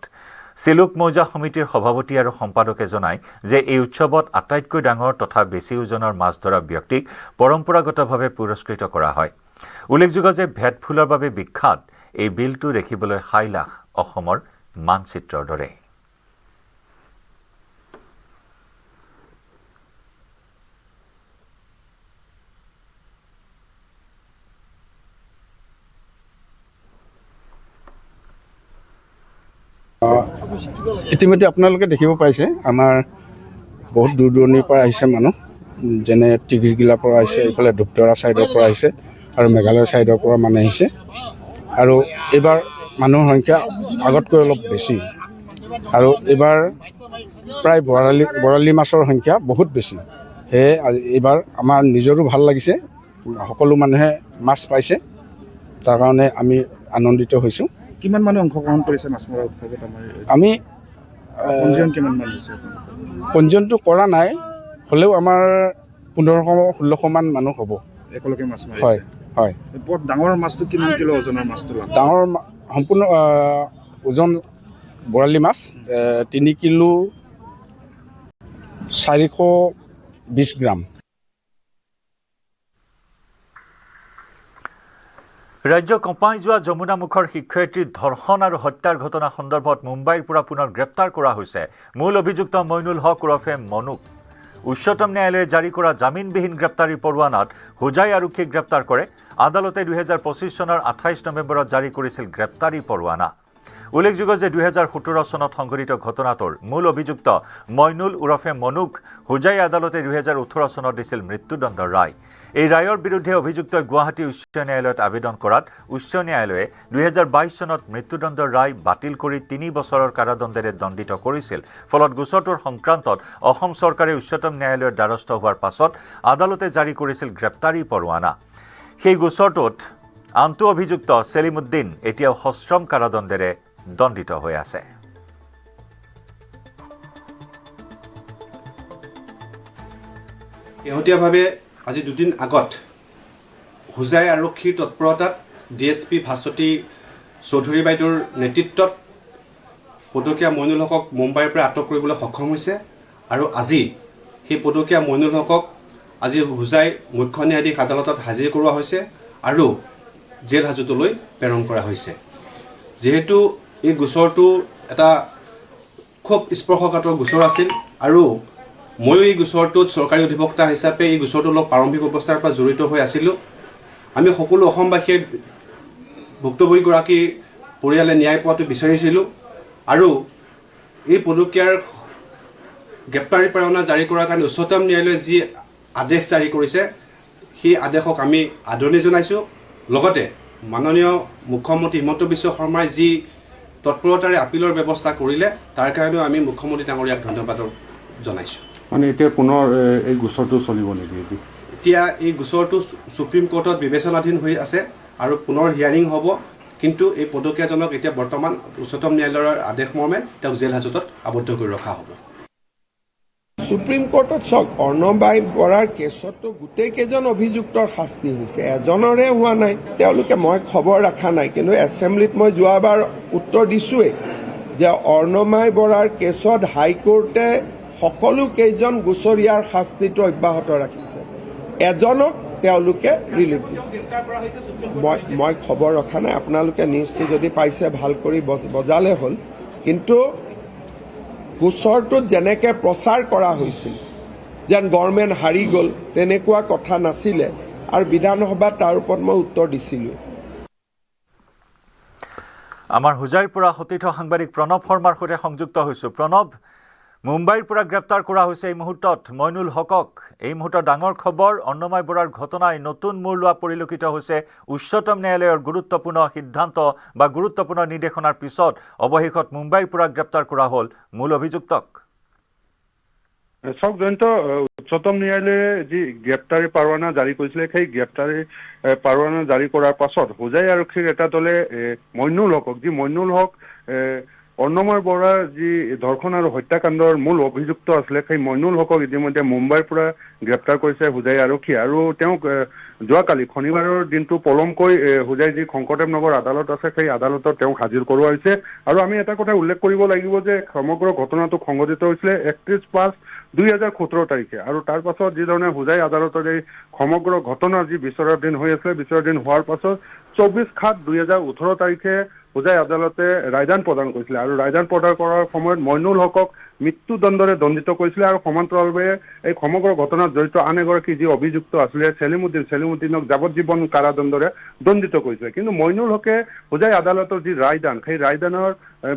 চিলুক মৌজা সমিতিৰ সভাপতি আৰু সম্পাদকে জনায় যে এই উৎসৱত আটাইতকৈ ডাঙৰ তথা বেছি ওজনৰ মাছ ধৰা ব্যক্তিক পৰম্পৰাগতভাৱে পুৰস্কৃত কৰা হয়। উল্লেখযোগ্য যে ভেটফুলৰ বাবে বিখ্যাত এই বিলটো দেখিবলৈ হাইলাখ অসমৰ মানচিত্ৰৰ দৰে। ইতিমধ্যে আপোনালোকে দেখিব পাইছে আমাৰ বহুত দূৰ দূৰণিৰ পৰা আহিছে মানুহ, যেনে টিঘিলগিলাৰ পৰা আহিছে, এইফালে ধূপধৰা ছাইডৰ পৰা আহিছে আৰু মেঘালয় ছাইডৰ পৰা মানুহ আহিছে। আৰু এইবাৰ মানুহৰ সংখ্যা আগতকৈ অলপ বেছি আৰু এইবাৰ প্ৰায় বৰালি মাছৰ সংখ্যা বহুত বেছি। সেয়ে এইবাৰ আমাৰ নিজৰো ভাল লাগিছে, সকলো মানুহে মাছ পাইছে, তাৰ কাৰণে আমি আনন্দিত হৈছোঁ। কিমান মানুহ অংশগ্ৰহণ কৰিছে মাছ মৰা উৎসৱত? আমি পঞ্জীয়ন কিমান মান হৈছে? পঞ্জীয়নটো কৰা নাই, হ'লেও আমাৰ 1500-1600 মান মানুহ হ'ব একেলগে মাছ মাৰিছে। হয় হয়। বৰ ডাঙৰ মাছটো কিমান কিলো ওজনৰ মাছটো? ডাঙৰ সম্পূৰ্ণ ওজন বৰালি মাছ 3 কিলো 420 গ্ৰাম। ৰাজ্য কঁপাই যোৱা যমুনামুখৰ শিক্ষয়িত্ৰীৰ ধৰ্ষণ আৰু হত্যাৰ ঘটনা সন্দৰ্ভত মুম্বাইৰ পৰা পুনৰ গ্ৰেপ্তাৰ কৰা হৈছে মূল অভিযুক্ত মইনুল হক ওৰফে মনুক। উচ্চতম ন্যায়ালয়ে জাৰি কৰা জামিনবিহীন গ্ৰেপ্তাৰী পৰোৱানাত হোজাই আৰক্ষীক গ্ৰেপ্তাৰ কৰে। আদালতে 2025 চনৰ 28 নৱেম্বৰত জাৰি কৰিছিল গ্ৰেপ্তাৰী পৰোৱানা। উল্লেখযোগ্য যে 2017 চনত সংঘটিত ঘটনাটোৰ মূল অভিযুক্ত মইনুল ওৰফে মনুক হোজাই আদালতে 2018 চনত দিছিল মৃত্যুদণ্ডৰ ৰায়। এই ৰায়ৰ বিৰুদ্ধে অভিযুক্তই গুৱাহাটী উচ্চ ন্যায়ালয়ত আবেদন কৰাত উচ্চ ন্যায়ালয়ে 2022 চনত মৃত্যুদণ্ডৰ ৰায় বাতিল কৰি 3 বছৰৰ কাৰাদণ্ডেৰে দণ্ডিত কৰিছিল। ফলত গোচৰটোৰ সংক্ৰান্তত অসম চৰকাৰে উচ্চতম ন্যায়ালয়ৰ দ্বাৰস্থ হোৱাৰ পাছত আদালতে জাৰি কৰিছিল গ্ৰেপ্তাৰী পৰোৱানা। সেই গোচৰটোত আনটো অভিযুক্ত সেলিমুদ্দিন এতিয়াও সশ্ৰম কাৰাদণ্ডেৰে দণ্ডিত হৈ আছে। শেহতীয়াভাৱে আজি দুদিন আগত হোজাই আৰক্ষীৰ তৎপৰতাত DSP ভাস্বতী চৌধুৰী বাইদেউৰ নেতৃত্বত পদকীয়া মইনুল হকক মুম্বাইৰ পৰা আটক কৰিবলৈ সক্ষম হৈছে আৰু আজি সেই পদকীয়া মইনুল হকক আজি হোজাই মুখ্য ন্যায়াধীশ আদালতত হাজিৰ কৰোৱা হৈছে আৰু জেল হাজতলৈ প্ৰেৰণ কৰা হৈছে। যেহেতু এই গোচৰটো এটা খুব স্পৰ্শকাতৰ গোচৰ আছিল আৰু ময়ো এই গোচৰটোত চৰকাৰী অধিবক্তা হিচাপে এই গোচৰটো অলপ প্ৰাৰম্ভিক অৱস্থাৰ পৰা জড়িত হৈ আছিলোঁ। আমি সকলো অসমবাসীয়ে ভুক্তভোগীগৰাকীৰ পৰিয়ালে ন্যায় পোৱাটো বিচাৰিছিলোঁ আৰু এই পদকীয়াৰ গ্ৰেপ্তাৰী পৰোৱানা জাৰি কৰাৰ কাৰণে উচ্চতম ন্যায়ালয়ে যি আদেশ জাৰি কৰিছে সেই আদেশক আমি আদৰণি জনাইছোঁ। লগতে মাননীয় মুখ্যমন্ত্ৰী হিমন্ত বিশ্ব শৰ্মাই যি তৎপৰতাৰে আপিলৰ ব্যৱস্থা কৰিলে তাৰ কাৰণেও আমি মুখ্যমন্ত্ৰী ডাঙৰীয়াক ধন্যবাদ জনাইছোঁ। মানে এতিয়া পুনৰ এই গোচৰটো চলিব নেকি? এতিয়া এই গোচৰটো সুপ্ৰিম কোৰ্টত বিবেচনাধীন হৈ আছে আৰু পুনৰ হিয়াৰিং হ'ব, কিন্তু এই পদকীয়াজনক এতিয়া বৰ্তমান উচ্চতম ন্যায়ালয়ৰ আদেশ মৰ্মে তেওঁক জেল হাজতত আবদ্ধ কৰি ৰখা হ'ব। সুপ্ৰিম কোৰ্টত চাওক, অৰ্ণবাই বৰাৰ কেছতো গোটেই কেইজন অভিযুক্তৰ শাস্তি হৈছে, এজনৰে হোৱা নাই। তেওঁলোকে মই খবৰ ৰখা নাই, কিন্তু এছেম্বলিত মই যোৱাবাৰ উত্তৰ দিছোঁৱেই যে অৰ্ণবাই বৰাৰ কেছত হাইকোৰ্টে সকলো কেইজন গোচৰীয়াৰ শাস্তিটো অব্যাহত ৰাখিছে, এজনক তেওঁলোকে ৰিলিফ দিয়ে। মই খবৰ ৰখা নাই, আপোনালোকে নিউজটো যদি পাইছে ভাল কৰি বজালে হ'ল। কিন্তু গোচৰটোত যেনেকৈ প্ৰচাৰ কৰা হৈছিল যেন গভৰ্ণমেণ্ট হাৰি গ'ল, তেনেকুৱা কথা নাছিলে আৰু বিধানসভাত তাৰ ওপৰত মই উত্তৰ দিছিলোঁ। আমাৰ হোজাইৰ পৰা সতীৰ্থ সাংবাদিক প্ৰণৱ শৰ্মাৰ সৈতে সংযুক্ত হৈছোঁ। প্ৰণৱ, মুম্বাইৰ পৰা গ্ৰেপ্তাৰ কৰা হৈছে এই মুহূৰ্তত মইনুল হকক। এই মুহূৰ্তত ডাঙৰ খবৰ, অন্নমাই বৰাৰ ঘটনাই নতুন মূৰ লোৱা পৰিলক্ষিত হৈছে। উচ্চতম ন্যায়ালয়ৰ গুৰুত্বপূৰ্ণ সিদ্ধান্ত বা গুৰুত্বপূৰ্ণ নিৰ্দেশনাৰ পিছত অৱশেষত মুম্বাইৰ পৰা গ্ৰেপ্তাৰ কৰা হ'ল মূল অভিযুক্তক। চাওক জয়ন্ত, উচ্চতম ন্যায়ালয়ে যি গ্ৰেপ্তাৰী পৰোৱানা জাৰি কৰিছিলে, সেই গ্ৰেপ্তাৰী পৰোৱানা জাৰি কৰাৰ পাছত হোজাই আৰক্ষীৰ এটা দলে মইনুল হকক, যি মইনুল হক অৰ্ণময় বৰাৰ যি ধৰ্ষণ আৰু হত্যাকাণ্ডৰ মূল অভিযুক্ত আছিলে, সেই মইনুল হকক ইতিমধ্যে মুম্বাইৰ পৰা গ্ৰেপ্তাৰ কৰিছে হোজাই আৰক্ষীয়ে। আৰু তেওঁক যোৱাকালি শনিবাৰৰ দিনটো পলমকৈ হোজাই যি শংকৰদেৱ নগৰ আদালত আছে, সেই আদালতত তেওঁক হাজিৰ কৰোৱা হৈছে। আৰু আমি এটা কথা উল্লেখ কৰিব লাগিব যে সমগ্ৰ ঘটনাটো সংঘটিত হৈছিলে 31/5/2017 তাৰিখে। আৰু তাৰ পাছত যিধৰণে হোজাই আদালতৰ এই সমগ্ৰ ঘটনা যি বিচাৰাধীন হৈ আছিলে, বিচাৰাধীন হোৱাৰ পাছত 24/7/2018 তাৰিখে হোজাই আদালতে ৰায়দান প্ৰদান কৰিছিলে। আৰু ৰায়দান প্ৰদান কৰাৰ সময়ত মইনুল হকক মৃত্যুদণ্ডৰে দণ্ডিত কৰিছিলে আৰু সমান্তৰালভাৱে এই সমগ্ৰ ঘটনাত জড়িত আন এগৰাকী যি অভিযুক্ত আছিলে সেলিমুদ্দিনক যাৱজ্জীৱন কাৰাদণ্ডৰে দণ্ডিত কৰিছিলে। কিন্তু মইনুল হকে হোজাই আদালতৰ যি ৰায়দান, সেই ৰায়দানৰ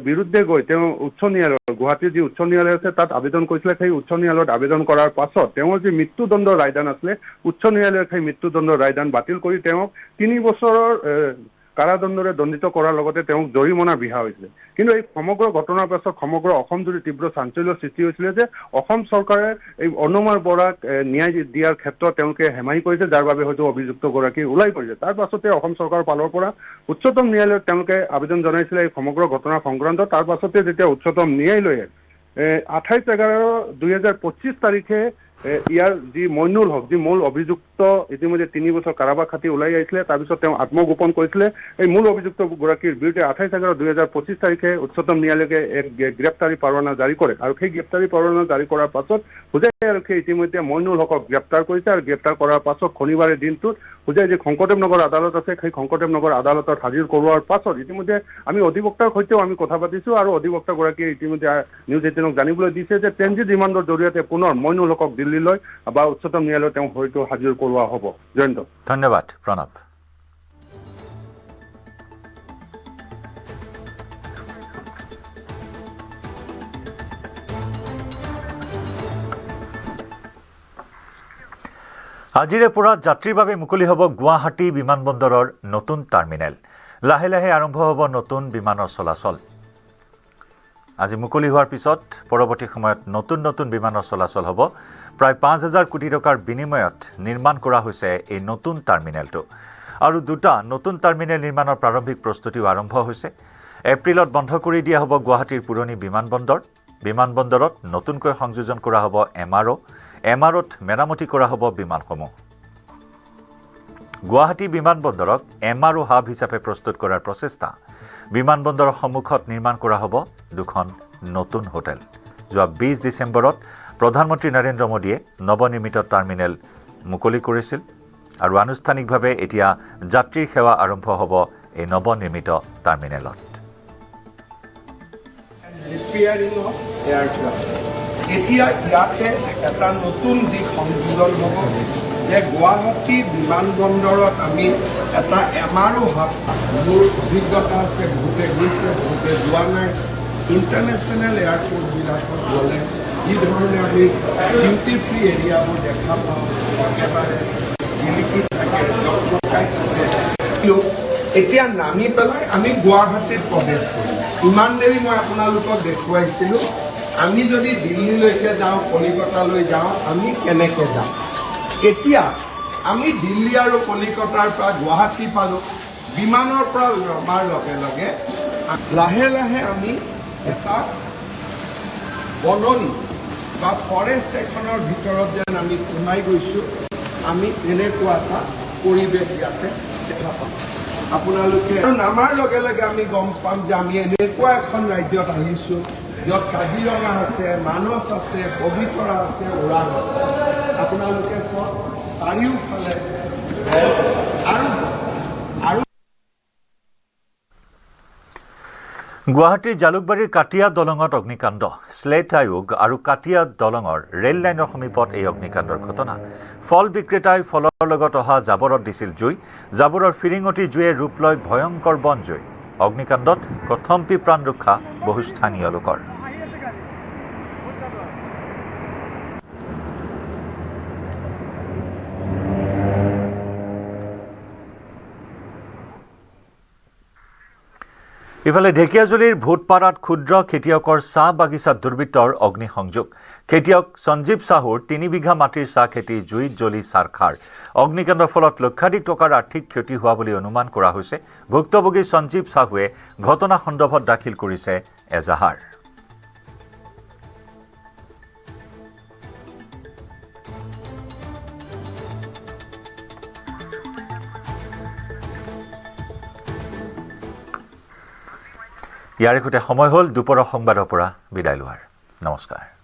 বিৰুদ্ধে গৈ তেওঁ উচ্চ ন্যায়ালয়, গুৱাহাটীৰ যি উচ্চ ন্যায়ালয় আছে তাত আবেদন কৰিছিলে। সেই উচ্চ ন্যায়ালয়ত আবেদন কৰাৰ পাছত তেওঁৰ যি মৃত্যুদণ্ডৰ ৰায়দান আছিলে, উচ্চ ন্যায়ালয়ে সেই মৃত্যুদণ্ডৰ ৰায়দান বাতিল কৰি তেওঁক 3 বছৰৰ কাৰাদণ্ডৰে দণ্ডিত কৰাৰ লগতে তেওঁক জৰিমনা বিহা হৈছিলে। কিন্তু এই সমগ্ৰ ঘটনাৰ পাছত সমগ্ৰ অসম জুৰি তীব্ৰ চাঞ্চল্যৰ সৃষ্টি হৈছিলে যে অসম চৰকাৰে এই অৰ্ণময় বৰাক ন্যায় দিয়াৰ ক্ষেত্ৰত তেওঁলোকে হেমাহি কৰিছে, যাৰ বাবে হয়তো অভিযুক্তগৰাকী ওলাই পৰিছে। তাৰ পাছতে অসম চৰকাৰৰ ফালৰ পৰা উচ্চতম ন্যায়ালয়ত তেওঁলোকে আবেদন জনাইছিলে এই সমগ্ৰ ঘটনা সংক্ৰান্তত। তাৰ পাছতে যেতিয়া উচ্চতম ন্যায়ালয়ে 28/11/2025 তাৰিখে ইয়াৰ যি মইনুল হক, যি মূল অভিযুক্ত ইতিমধ্যে 3 বছৰ কাৰাবাস খাটি ওলাই আহিছিলে, তাৰপিছত তেওঁ আত্মগোপন কৰিছিলে। এই মূল অভিযুক্তগৰাকীৰ বিৰুদ্ধে 28/11/2025 তাৰিখে উচ্চতম ন্যায়ালয়ে এক গ্ৰেপ্তাৰী পৰোৱানা জাৰি কৰে। আৰু সেই গ্ৰেপ্তাৰী পৰোৱানা জাৰি কৰাৰ পাছত হোজাই আৰক্ষীয়ে ইতিমধ্যে মইনুল হকক গ্ৰেপ্তাৰ কৰিছে। আৰু গ্ৰেপ্তাৰ কৰাৰ পাছত শনিবাৰে দিনটোত হোজাই যি শংকৰদেৱ নগৰ আদালত আছে, সেই শংকৰদেৱ নগৰ আদালতত হাজিৰ কৰোৱাৰ পাছত ইতিমধ্যে আমি অধিবক্তাৰ সৈতেও আমি কথা পাতিছোঁ। আৰু অধিবক্তাগৰাকীয়ে ইতিমধ্যে নিউজ 18ক জানিবলৈ দিছে যে ট্ৰেনজিট ৰিমাণ্ডৰ জৰিয়তে পুনৰ মইনুল হকক দিল্লীলৈ বা উচ্চতম ন্যায়ালয়ত তেওঁ হয়তো হাজিৰ কৰোৱা হ'ব। জয়ন্ত, ধন্যবাদ প্ৰণৱ। আজিৰে পৰা যাত্ৰীৰ বাবে মুকলি হ'ব গুৱাহাটী বিমানবন্দৰৰ নতুন টাৰ্মিনেল। লাহে লাহে আৰম্ভ হ'ব নতুন বিমানৰ চলাচল। আজি মুকলি হোৱাৰ পিছত পৰৱৰ্তী সময়ত নতুন বিমানৰ চলাচল হ'ব। প্ৰায় 5,000 কোটি টকাৰ বিনিময়ত নিৰ্মাণ কৰা হৈছে এই নতুন টাৰ্মিনেলটো আৰু দুটা নতুন টাৰ্মিনেল নিৰ্মাণৰ প্ৰাৰম্ভিক প্ৰস্তুতিও আৰম্ভ হৈছে এপ্ৰিলত বন্ধ কৰি দিয়া হ'ব গুৱাহাটীৰ পুৰণি বিমানবন্দৰত নতুনকৈ সংযোজন কৰা হ'ব এমআৰঅ'ত মেৰামতি কৰা হ'ব বিমানসমূহ গুৱাহাটী বিমানবন্দৰক এমআৰঅ' হাব হিচাপে প্ৰস্তুত কৰাৰ প্ৰচেষ্টা বিমানবন্দৰৰ সন্মুখত নিৰ্মাণ কৰা হ'ব দুখন নতুন হোটেল যোৱা 20 ডিচেম্বৰত প্ৰধানমন্ত্ৰী নৰেন্দ্ৰ মোদীয়ে নৱনিৰ্মিত টাৰ্মিনেল মুকলি কৰিছিল আৰু আনুষ্ঠানিকভাৱে এতিয়া যাত্ৰীৰ সেৱা আৰম্ভ হ'ব এই নৱনিৰ্মিত টাৰ্মিনেলত এতিয়া ইয়াতে এটা নতুন দিশ সংযোজন হ'ব যে গুৱাহাটী বিমানবন্দৰত আমি এটা এমআৰঅ' হাব মোৰ অভিজ্ঞতা আছে বহুতে গৈছে বহুতে যোৱা নাই ইণ্টাৰনেশ্যনেল এয়াৰপৰ্টবিলাকত গ'লে যি ধৰণে আমি ডিউটি ফ্ৰী এৰিয়াবোৰ দেখা পাওঁ একেবাৰে জিলিকি থাকে জকমকাই থাকে এতিয়া নামি পেলাই আমি গুৱাহাটীত প্ৰৱেশ কৰিম ইমান দেৰি মই আপোনালোকক দেখুৱাইছিলোঁ আমি যদি দিল্লীলৈকে যাওঁ কলিকতালৈ যাওঁ আমি কেনেকৈ যাওঁ এতিয়া আমি দিল্লী আৰু কলিকতাৰ পৰা গুৱাহাটী পালোঁ বিমানৰ পৰা নমাৰ লগে লগে লাহে লাহে আমি এটা বননি বা ফৰেষ্ট এখনৰ ভিতৰত যেন আমি সোমাই গৈছোঁ আমি এনেকুৱা এটা পৰিৱেশ ইয়াতে দেখা পাওঁ আপোনালোকে নামাৰ লগে লগে আমি গম পাম যে আমি এনেকুৱা এখন ৰাজ্যত আহিছোঁ য'ত কাজিৰঙা আছে মানস আছে পবিতৰা আছে ওৰাং আছে আপোনালোকে চাওক চাৰিওফালে আৰু গুৱাহাটীৰ জালুকবাৰীৰ কাটিয়া দলঙত অগ্নিকাণ্ড স্লেট আয়োগ আৰু কাটিয়া দলঙৰ ৰেল লাইনৰ সমীপত এই অগ্নিকাণ্ডৰ ঘটনা ফল বিক্ৰেতাই ফলৰ লগত অহা জাবৰত দিছিল জুই জাবৰৰ ফিৰিঙতি জুয়ে ৰূপ লয় ভয়ংকৰ বনজুই অগ্নিকাণ্ডত কথম্পি প্ৰাণ ৰক্ষা বহু স্থানীয় লোকৰ ইফালে ঢেকিয়াজুলিৰ ভূতপাৰাত ক্ষুদ্ৰ খেতিয়কৰ চাহ বাগিচাত দুৰ্বৃত্তৰ অগ্নিসংযোগ খেতিয়ক সঞ্জীৱ সাহুৰ 3 বিঘা মাটিৰ চাহ খেতি জুইত জ্বলি চাৰখাৰ অগ্নিকাণ্ডৰ ফলত লক্ষাধিক টকাৰ আৰ্থিক ক্ষতি হোৱা বুলি অনুমান কৰা হৈছে ভুক্তভোগী সঞ্জীৱ সাহুৱে ঘটনা সন্দৰ্ভত দাখিল কৰিছে এজাহাৰ ইয়াৰ সৈতে সময় হ'ল দুপৰৰ সংবাদৰ পৰা বিদায় লোৱাৰ নমস্কাৰ